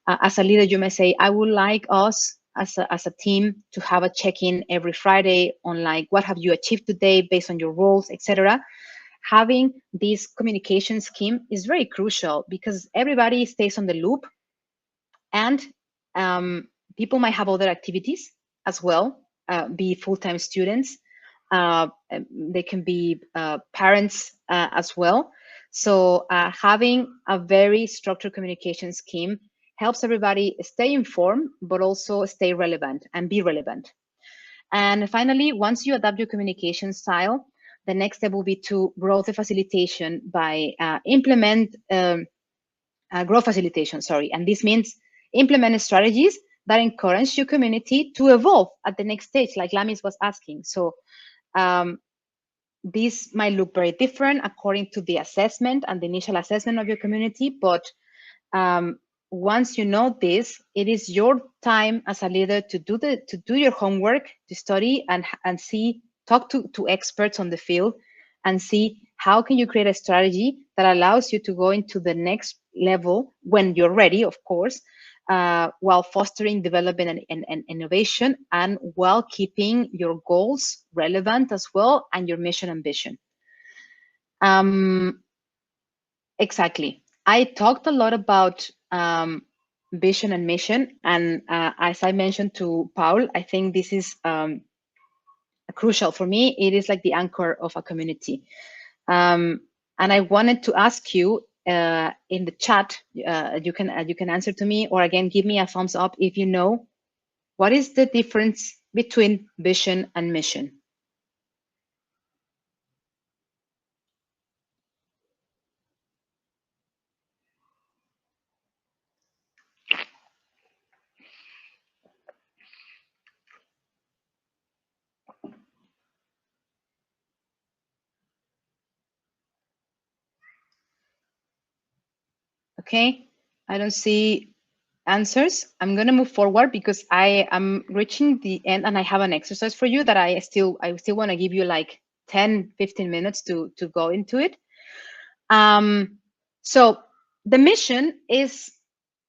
Speaker 2: as a leader, you may say, I would like us as a team to have a check-in every Friday on like, what have you achieved today based on your roles, etc. Having this communication scheme is very crucial because everybody stays on the loop, and people might have other activities as well, be full-time students, they can be parents as well. So having a very structured communication scheme helps everybody stay informed, but also stay relevant and be relevant. And finally, once you adapt your communication style, the next step will be to growth facilitation by implement growth facilitation, sorry. And this means implement strategies that encourage your community to evolve at the next stage, like Lamis was asking. So this might look very different according to the assessment and the initial assessment of your community, but once you know this, it is your time as a leader to do your homework, to study and see, talk to experts on the field, and see how can you create a strategy that allows you to go into the next level when you're ready, of course, while fostering development and innovation, and while keeping your goals relevant as well, and your mission and vision. Exactly. I talked a lot about vision and mission, and as I mentioned to Paul, I think this is crucial for me. It is like the anchor of a community. And I wanted to ask you in the chat, you can answer to me, or again, give me a thumbs up if you know, what is the difference between vision and mission? Okay, I don't see answers. I'm going to move forward because I am reaching the end, and I have an exercise for you that I still want to give you like 10, 15 minutes to go into it. So the mission is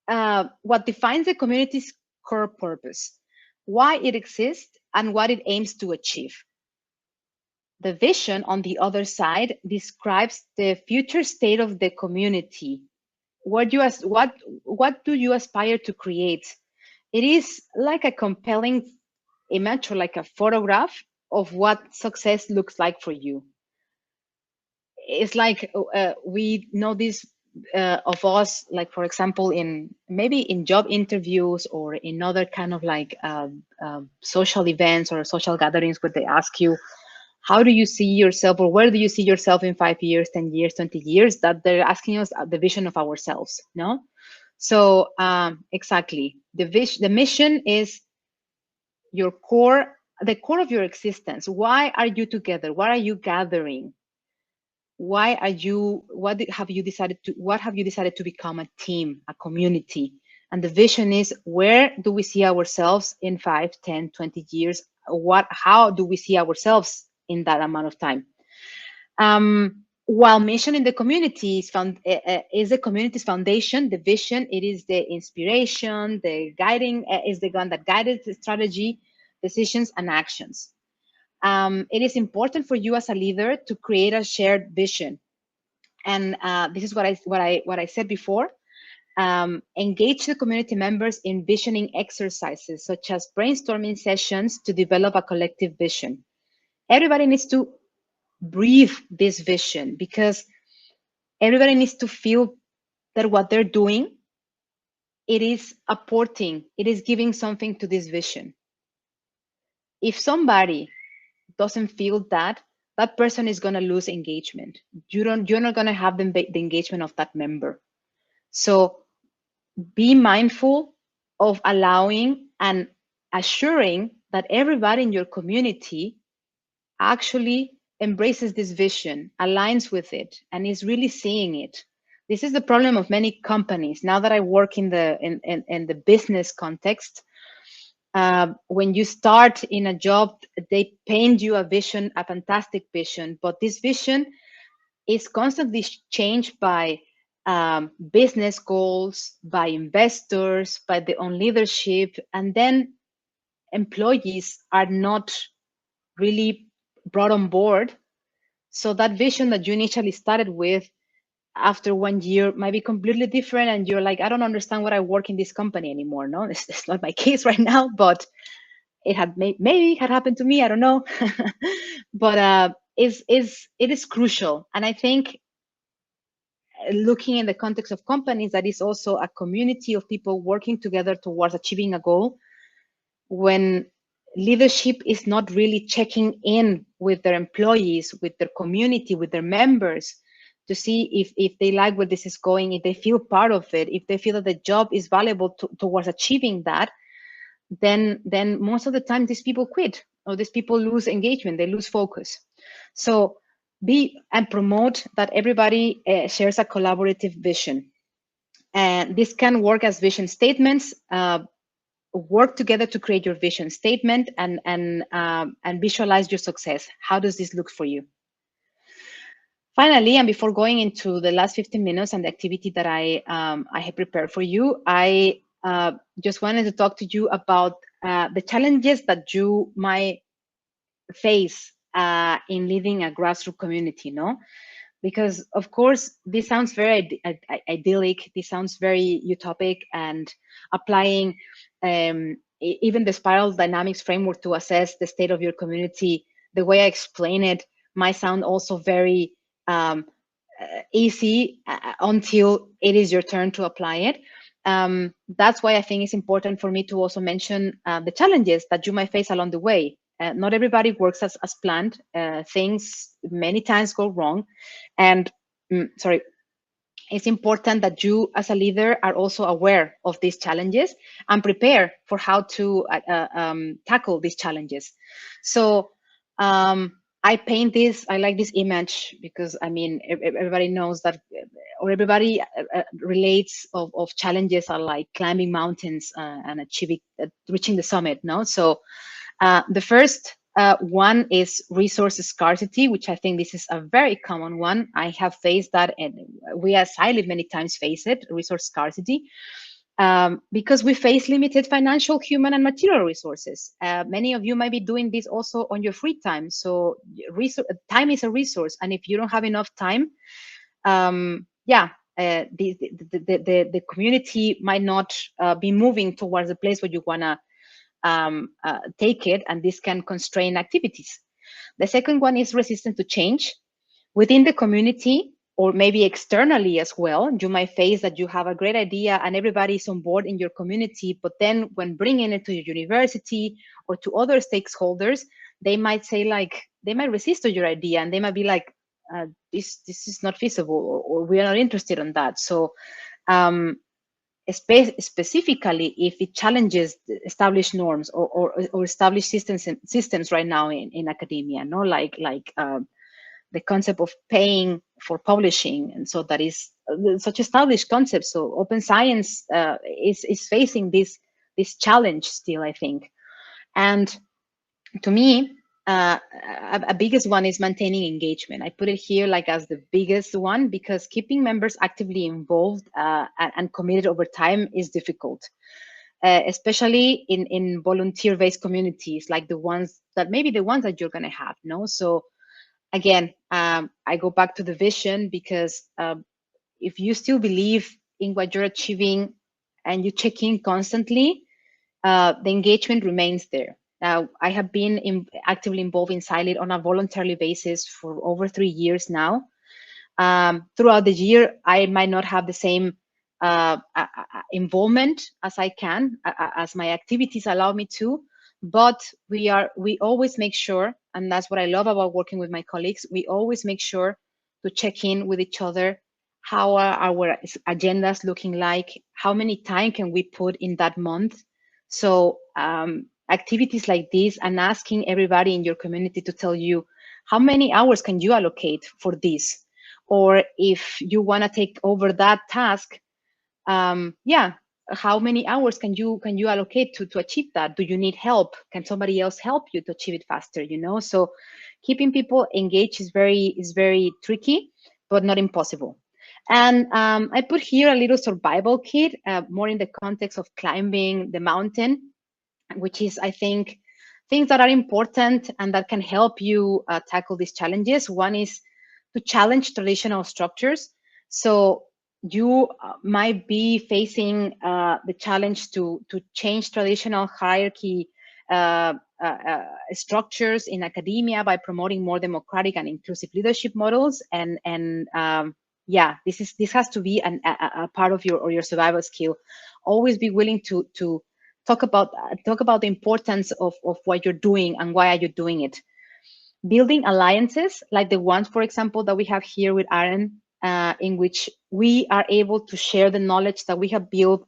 Speaker 2: what defines the community's core purpose, why it exists, and what it aims to achieve. The vision, on the other side, describes the future state of the community. What do you aspire to create? It is like a compelling image, or like a photograph of what success looks like for you. It's like we know this of us, like, for example, maybe in job interviews or in other kind of like social events or social gatherings, where they ask you, how do you see yourself, or where do you see yourself in 5 years, 10 years, 20 years, that they're asking us the vision of ourselves, no? So exactly, the mission is your core, the core of your existence. Why are you together? What are you gathering? Why are you, what have you decided to become? A team, a community. And the vision is, where do we see ourselves in 5, 10, 20 years? How do we see ourselves in that amount of time? While mission in the community is the community's foundation, the vision, it is the inspiration, the guiding, is the gun that guided the strategy, decisions, and actions. It is important for you as a leader to create a shared vision. And this is what I said before. Engage the community members in visioning exercises, such as brainstorming sessions, to develop a collective vision. Everybody needs to breathe this vision, because everybody needs to feel that what they're doing, it is apporting, it is giving something to this vision. If somebody doesn't feel that, that person is going to lose engagement. You're not going to have the engagement of that member. So be mindful of allowing and assuring that everybody in your community actually embraces this vision, aligns with it, and is really seeing it. This is the problem of many companies. Now that I work in the business context, when you start in a job, they paint you a vision, a fantastic vision, but this vision is constantly changed by business goals, by investors, by the own leadership, and then employees are not really brought on board. So that vision that you initially started with, after 1 year, might be completely different, and you're like, I don't understand why I work in this company anymore. No, it's not my case right now, but it had maybe had happened to me. I don't know, but it is crucial. And I think, looking in the context of companies, that is also a community of people working together towards achieving a goal. When leadership is not really checking in with their employees, with their community, with their members, to see if they like where this is going, if they feel part of it, if they feel that the job is valuable towards achieving that, then most of the time these people quit, or these people lose engagement, they lose focus. So be and promote that everybody shares a collaborative vision. And this can work as vision statements. Work together to create your vision statement, and visualize your success. How does this look for you? Finally, and before going into the last 15 minutes and the activity that I have prepared for you, I just wanted to talk to you about the challenges that you might face in leading a grassroots community, no? Because of course, this sounds very idyllic, this sounds very utopic, and applying even the spiral dynamics framework to assess the state of your community, the way I explain it might sound also very easy until it is your turn to apply it. That's why I think it's important for me to also mention the challenges that you might face along the way. Not everybody works as planned. Things many times go wrong. And it's important that you as a leader are also aware of these challenges and prepare for how to tackle these challenges. So I like this image because, I mean, everybody knows that, or everybody relates of challenges are like climbing mountains and reaching the summit, no? So the first One is resource scarcity, which I think this is a very common one. I have faced that, and we as SciLead many times face it, resource scarcity, because we face limited financial, human, and material resources. Many of you might be doing this also on your free time. So time is a resource, and if you don't have enough time, the community might not be moving towards the place where you wanna take it, and this can constrain activities. The second one is resistance to change. Within the community, or maybe externally as well, you might face that you have a great idea and everybody is on board in your community, but then when bringing it to your university or to other stakeholders, they might say like, they might resist to your idea, and they might be like, this is not feasible, or we are not interested in that. So specifically if it challenges established norms or established systems right now in academia, no, like the concept of paying for publishing, and so that is such established concept. So open science is facing this challenge still, I think. And to me, a biggest one is maintaining engagement. I put it here like as the biggest one, because keeping members actively involved and committed over time is difficult, especially in volunteer-based communities, like the ones that maybe the ones that you're going to have. No, so again, I go back to the vision, because if you still believe in what you're achieving and you check in constantly, the engagement remains there. Now, I have been actively involved in SciLead on a voluntary basis for over 3 years now. Throughout the year, I might not have the same involvement as I can, as my activities allow me to, but we always make sure, and that's what I love about working with my colleagues, we always make sure to check in with each other. How are our agendas looking like? How many time can we put in that month? So activities like this, and asking everybody in your community to tell you how many hours can you allocate for this, or if you want to take over that task, how many hours can you allocate to achieve that? Do you need help? Can somebody else help you to achieve it faster? You know, so keeping people engaged is very tricky, but not impossible. And I put here a little survival kit, more in the context of climbing the mountain, which is, I think, things that are important and that can help you tackle these challenges. One is to challenge traditional structures. So you might be facing the challenge to change traditional hierarchy structures in academia by promoting more democratic and inclusive leadership models. And this has to be a part of your survival skill. Always be willing to talk about the importance of what you're doing and why are you doing it. Building alliances like the ones, for example, that we have here with Aaron, in which we are able to share the knowledge that we have built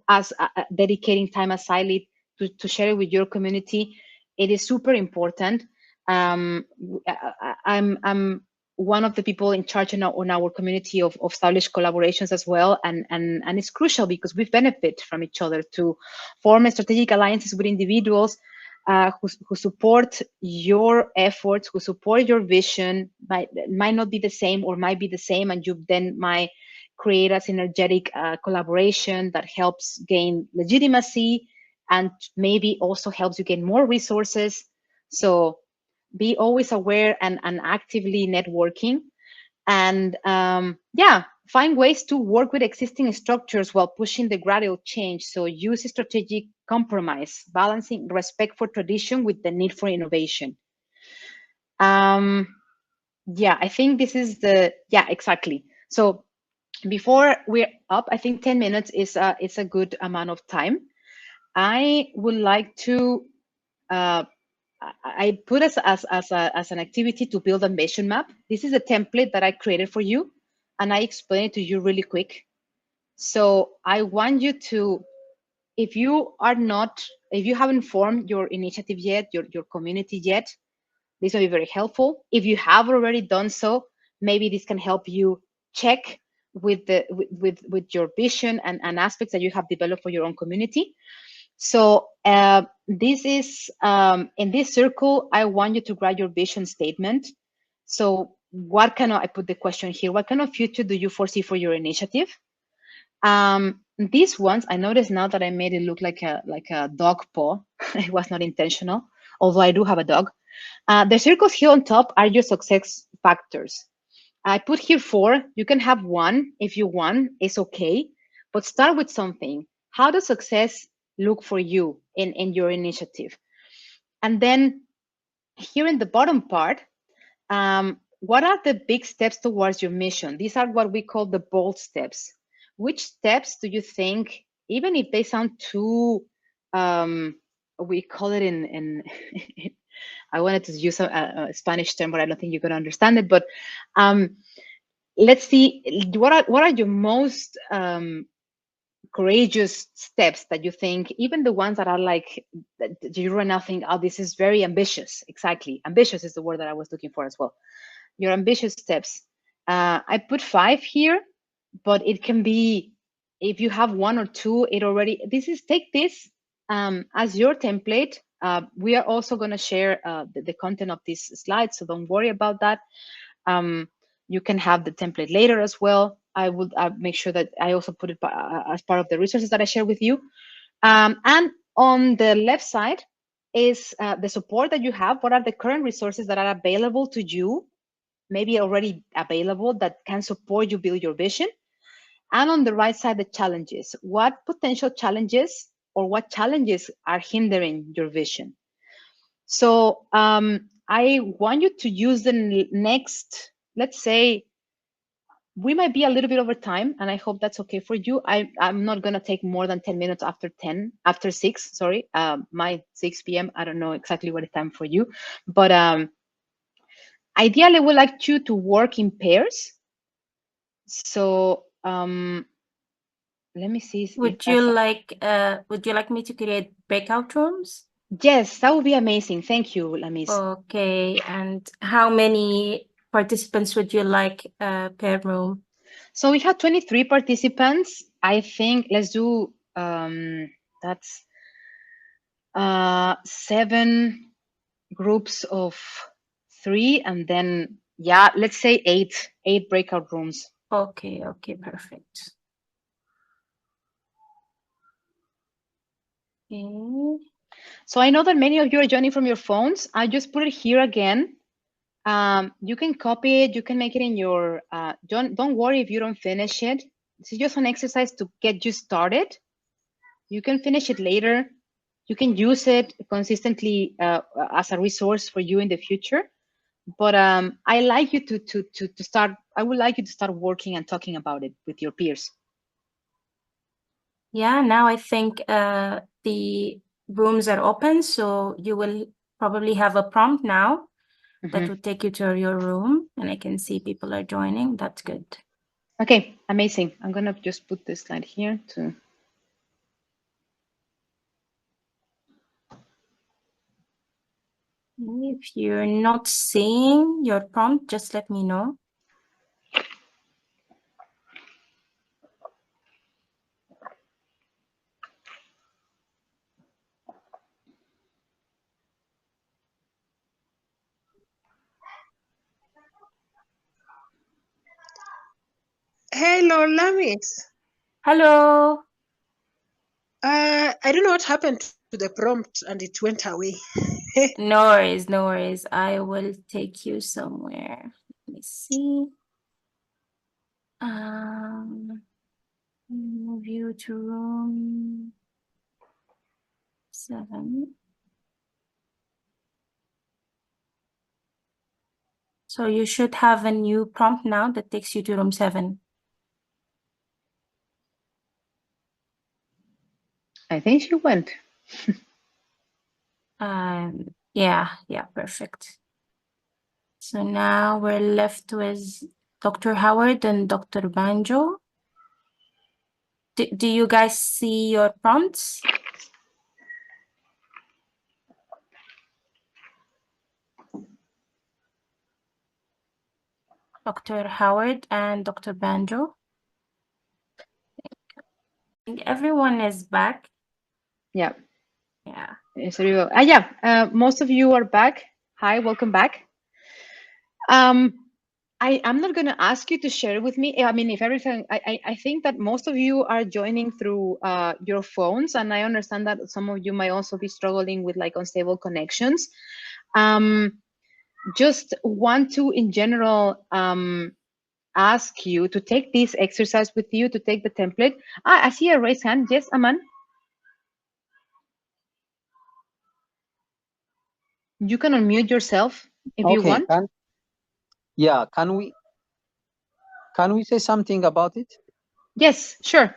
Speaker 2: as dedicating time as SciLead to share it with your community. It is super important. I'm one of the people in charge on our community of established collaborations as well, and it's crucial because we benefit from each other to form strategic alliances with individuals who support your efforts, who support your vision. Might not be the same or might be the same, and you then might create a synergetic collaboration that helps gain legitimacy and maybe also helps you gain more resources. So be always aware and actively networking, and find ways to work with existing structures while pushing the gradual change. So use strategic compromise, balancing respect for tradition with the need for innovation. I think this is exactly. So before we're up, I think 10 minutes is a good amount of time. I would like to I put as an activity to build a mission map. This is a template that I created for you, and I explain it to you really quick. So I want you to, if you haven't formed your initiative yet, your community yet, this will be very helpful. If you have already done so, maybe this can help you check with your vision and aspects that you have developed for your own community. So this is, in this circle, I want you to write your vision statement. So what kind of, I put the question here, what kind of future do you foresee for your initiative? These ones, I noticed now that I made it look like a dog paw. It was not intentional, although I do have a dog. The circles here on top are your success factors. I put here 4. You can have 1 if you want, it's okay, but start with something. How does success look for you in your initiative? And then here in the bottom part, what are the big steps towards your mission? These are what we call the bold steps. Which steps do you think, even if they sound too, we call it in I wanted to use a Spanish term, but I don't think you're going to understand it. But let's see, what are your most courageous steps that you think, even the ones that are like, that you right now think, oh, this is very ambitious. Exactly. Ambitious is the word that I was looking for as well. Your ambitious steps. I put 5 here, but it can be, if you have 1 or 2, it already, take this as your template. We are also going to share the content of this slide, so don't worry about that. You can have the template later as well. I would make sure that I also put it as part of the resources that I share with you. And on the left side is the support that you have. What are the current resources that are available to you, maybe already available, that can support you build your vision? And on the right side, the challenges. What potential challenges or what challenges are hindering your vision? So I want you to use the next, let's say, we might be a little bit over time, and I hope that's okay for you. I'm not going to take more than 10 minutes after 6, sorry, my 6 p.m. I don't know exactly what time for you, but ideally, I would like you to work in pairs. So let me see if
Speaker 1: Would
Speaker 2: that's
Speaker 1: you like me to create breakout rooms?
Speaker 2: Yes, that would be amazing. Thank you, Lamis.
Speaker 1: Okay, and how many participants would you like per room?
Speaker 2: So we have 23 participants. I think let's do that's 7 groups of 3, and then yeah, let's say 8 breakout rooms.
Speaker 1: Okay, perfect. Okay.
Speaker 2: So I know that many of you are joining from your phones. I just put it here again. You can copy it. You can make it in your. Don't worry if you don't finish it. This is just an exercise to get you started. You can finish it later. You can use it consistently as a resource for you in the future. But I like you to start. I would like you to start working and talking about it with your peers.
Speaker 1: Yeah, now I think the rooms are open, so you will probably have a prompt now that will take you to your room, and I can see people are joining. That's good.
Speaker 2: Okay, amazing. I'm gonna just put this slide here to.
Speaker 1: If you're not seeing your prompt, just let me know.
Speaker 4: Hello, Lamis.
Speaker 1: Hello.
Speaker 4: I don't know what happened to the prompt and it went away.
Speaker 1: No worries, no worries. I will take you somewhere. Let me see. Move you to room 7. So you should have a new prompt now that takes you to room 7.
Speaker 2: I think she went.
Speaker 1: Yeah, perfect. So now we're left with Dr. Howard and Dr. Banjo. Do you guys see your prompts? Dr. Howard and Dr. Banjo. I think everyone is back.
Speaker 2: Yeah.
Speaker 1: Yeah.
Speaker 2: So yeah, most of you are back. Hi, welcome back. I'm not going to ask you to share with me. I mean, if everything, I think that most of you are joining through your phones, and I understand that some of you might also be struggling with like unstable connections. Just want to, in general, ask you to take this exercise with you, to take the template. I see a raised hand. Yes, Aman. You can unmute yourself if you
Speaker 5: Okay,
Speaker 2: want.
Speaker 5: can we say something about it?
Speaker 2: Yes, sure.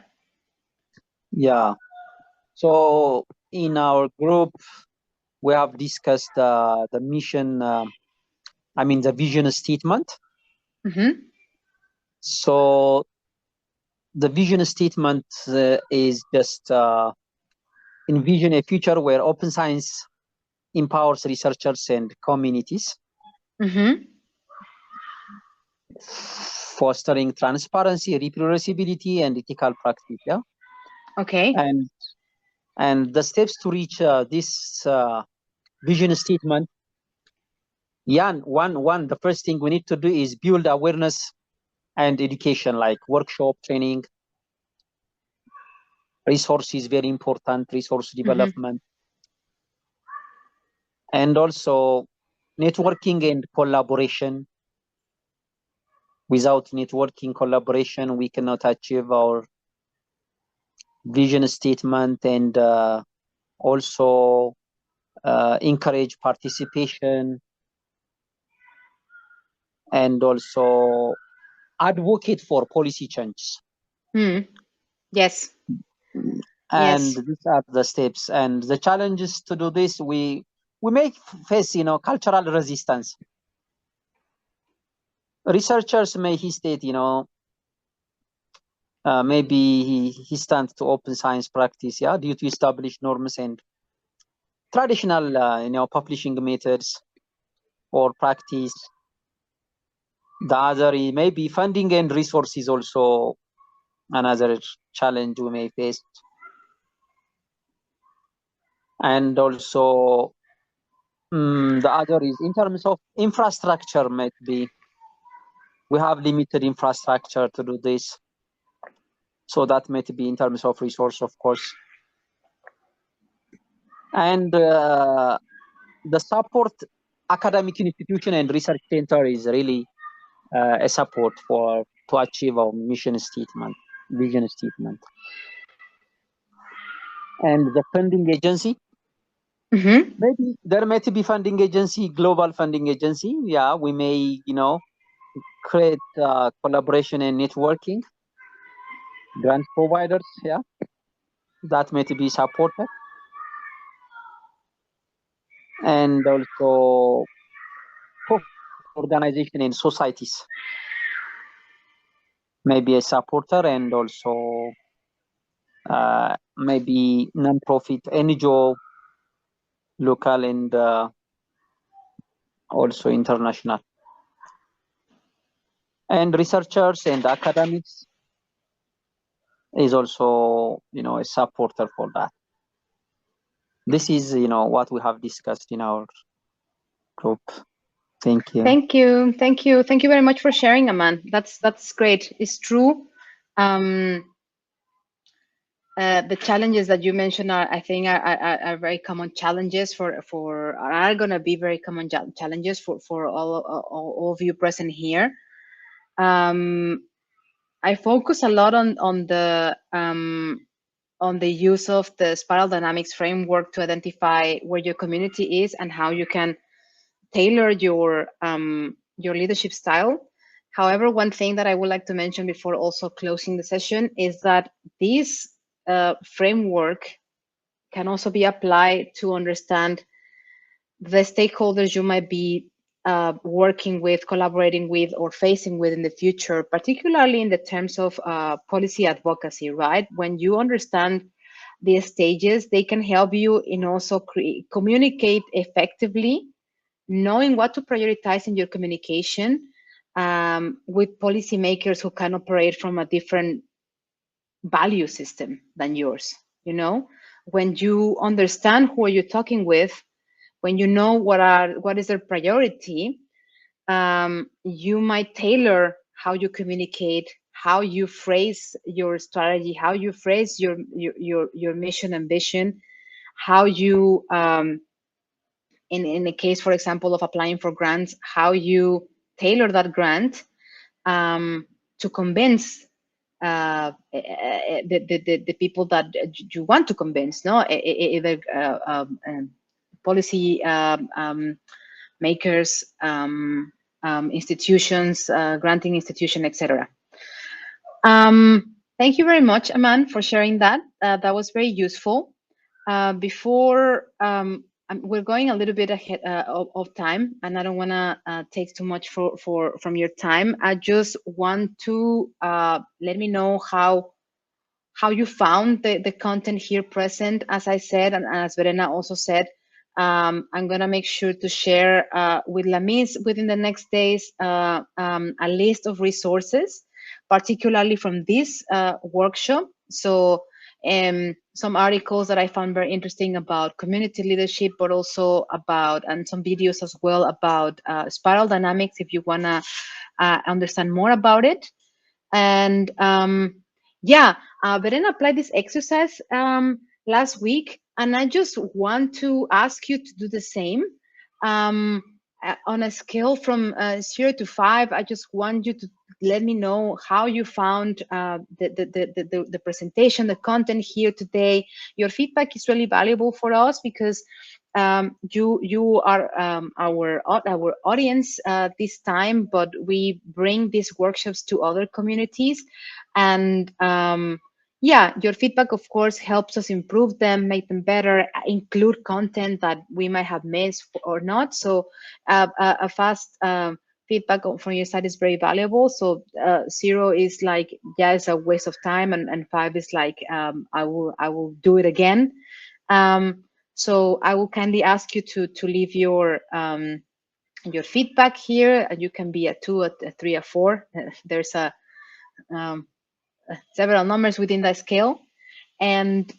Speaker 5: Yeah. So in our group, we have discussed the mission, the vision statement.
Speaker 2: Mm-hmm.
Speaker 5: So the vision statement is just envision a future where open science empowers researchers and communities,
Speaker 2: Mm-hmm.
Speaker 5: fostering transparency, reproducibility, and ethical practice. Yeah.
Speaker 2: Okay.
Speaker 5: And the steps to reach this vision statement. Yeah, the first thing we need to do is build awareness and education, like workshop, training, resources, very important, resource development, and also networking and collaboration. Without networking collaboration, we cannot achieve our vision statement, and also encourage participation, and also advocate for policy change.
Speaker 2: Yes.
Speaker 5: And
Speaker 2: Yes.
Speaker 5: these are the steps and the challenges to do this. We may face, cultural resistance. Researchers may hesitate, maybe hesitant to open science practice, due to established norms and traditional, publishing methods or practice. The other may be funding and resources, also another challenge we may face. And also the other is in terms of infrastructure. Might be we have limited infrastructure to do this, so that might be in terms of resource, of course. And the support academic institution and research center is really a support to achieve our mission statement, vision statement. And the funding agency, maybe there might be funding agency, global funding agency. Yeah, we may, create collaboration and networking. Grant providers, that might be supported. And also organization and societies, maybe a supporter, and also maybe non-profit, NGO, local, and also international. And researchers and academics is also, a supporter for that. This is, what we have discussed in our group. Thank you.
Speaker 2: Thank you. Thank you. Thank you very much for sharing, Aman. That's great. It's true. The challenges that you mentioned I think are very common challenges are going to be very common challenges for all of you present here. I focus a lot on the use of the spiral dynamics framework to identify where your community is and how you can tailor your leadership style. However, one thing that I would like to mention before also closing the session is that this framework can also be applied to understand the stakeholders you might be working with, collaborating with, or facing with in the future, particularly in the terms of policy advocacy, right? When you understand the stages, they can help you in also communicate effectively, knowing what to prioritize in your communication with policymakers who can operate from a different value system than yours, when you understand who you're talking with, when you know what is their priority, you might tailor how you communicate, how you phrase your strategy, how you phrase your mission and vision, how you in the case, for example, of applying for grants, how you tailor that grant to convince the people that you want to convince, no, either policy makers, institutions, granting institution, etc. Thank you very much, Aman, for sharing that. That was very useful. Before we're going a little bit ahead of time, and I don't want to take too much from your time. I just want to let me know how you found the content here present. As I said, and as Verena also said, I'm gonna make sure to share with Lamis within the next days a list of resources, particularly from this workshop. So some articles that I found very interesting about community leadership, but also about, and some videos as well about spiral dynamics if you wanna understand more about it. And yeah, Verena applied this exercise last week, and I just want to ask you to do the same. On a scale from 0 to 5, I just want you to let me know how you found the presentation, the content here today. Your feedback is really valuable for us because you are our audience this time, but we bring these workshops to other communities, and yeah, your feedback, of course, helps us improve them, make them better, include content that we might have missed or not. So a fast feedback from your side is very valuable. So 0 is like, yeah, it's a waste of time, and 5 is like, I will do it again. So I will kindly ask you to leave your feedback here. You can be a 2, a 3, a 4. There's several numbers within that scale. And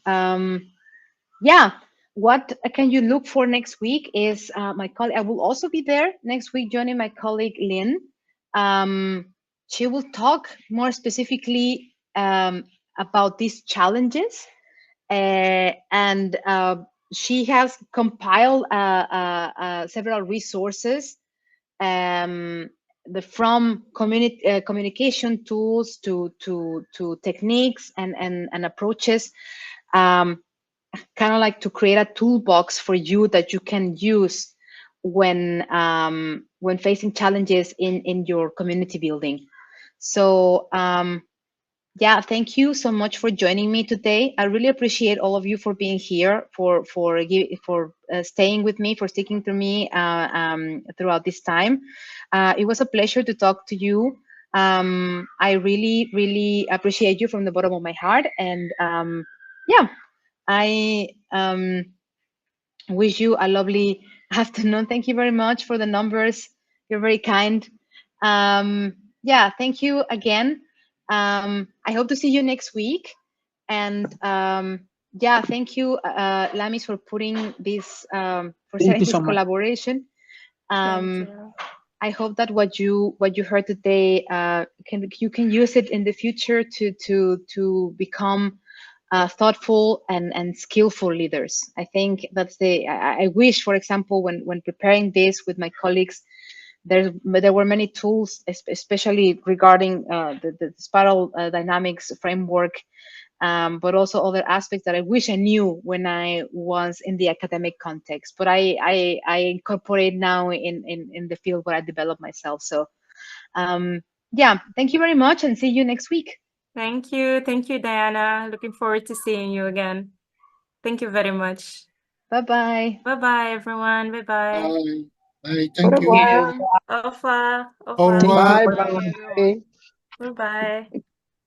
Speaker 2: yeah, what can you look for next week is my colleague. I will also be there next week joining my colleague Lynn. She will talk more specifically about these challenges, and she has compiled several resources, from communication tools to techniques and approaches, kind of like to create a toolbox for you that you can use when facing challenges in your community building. So yeah, thank you so much for joining me today. I really appreciate all of you for being here, for staying with me, for sticking to me throughout this time. It was a pleasure to talk to you. I really, really appreciate you from the bottom of my heart. And yeah, I wish you a lovely afternoon. Thank you very much for the numbers. You're very kind. Yeah, thank you again. I hope to see you next week. And yeah, thank you, Lamis, for putting this, for setting this collaboration.
Speaker 1: Thank you.
Speaker 2: I hope that what you heard today, you can use it in the future to become thoughtful and skillful leaders. I think that's I wish, for example, when preparing this with my colleagues, there were many tools, especially regarding the spiral dynamics framework, but also other aspects that I wish I knew when I was in the academic context. But I incorporate now in the field where I develop myself. So yeah, thank you very much, and see you next week.
Speaker 1: Thank you, Diana. Looking forward to seeing you again. Thank you very much.
Speaker 2: Bye-bye.
Speaker 1: Bye-bye, everyone. Bye-bye.
Speaker 6: Bye. Bye. Thank you.
Speaker 1: Ofa.
Speaker 3: Bye.
Speaker 6: Bye.
Speaker 1: Bye-bye.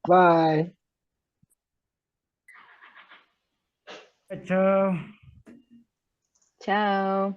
Speaker 3: Bye.
Speaker 7: Ciao.
Speaker 2: Ciao.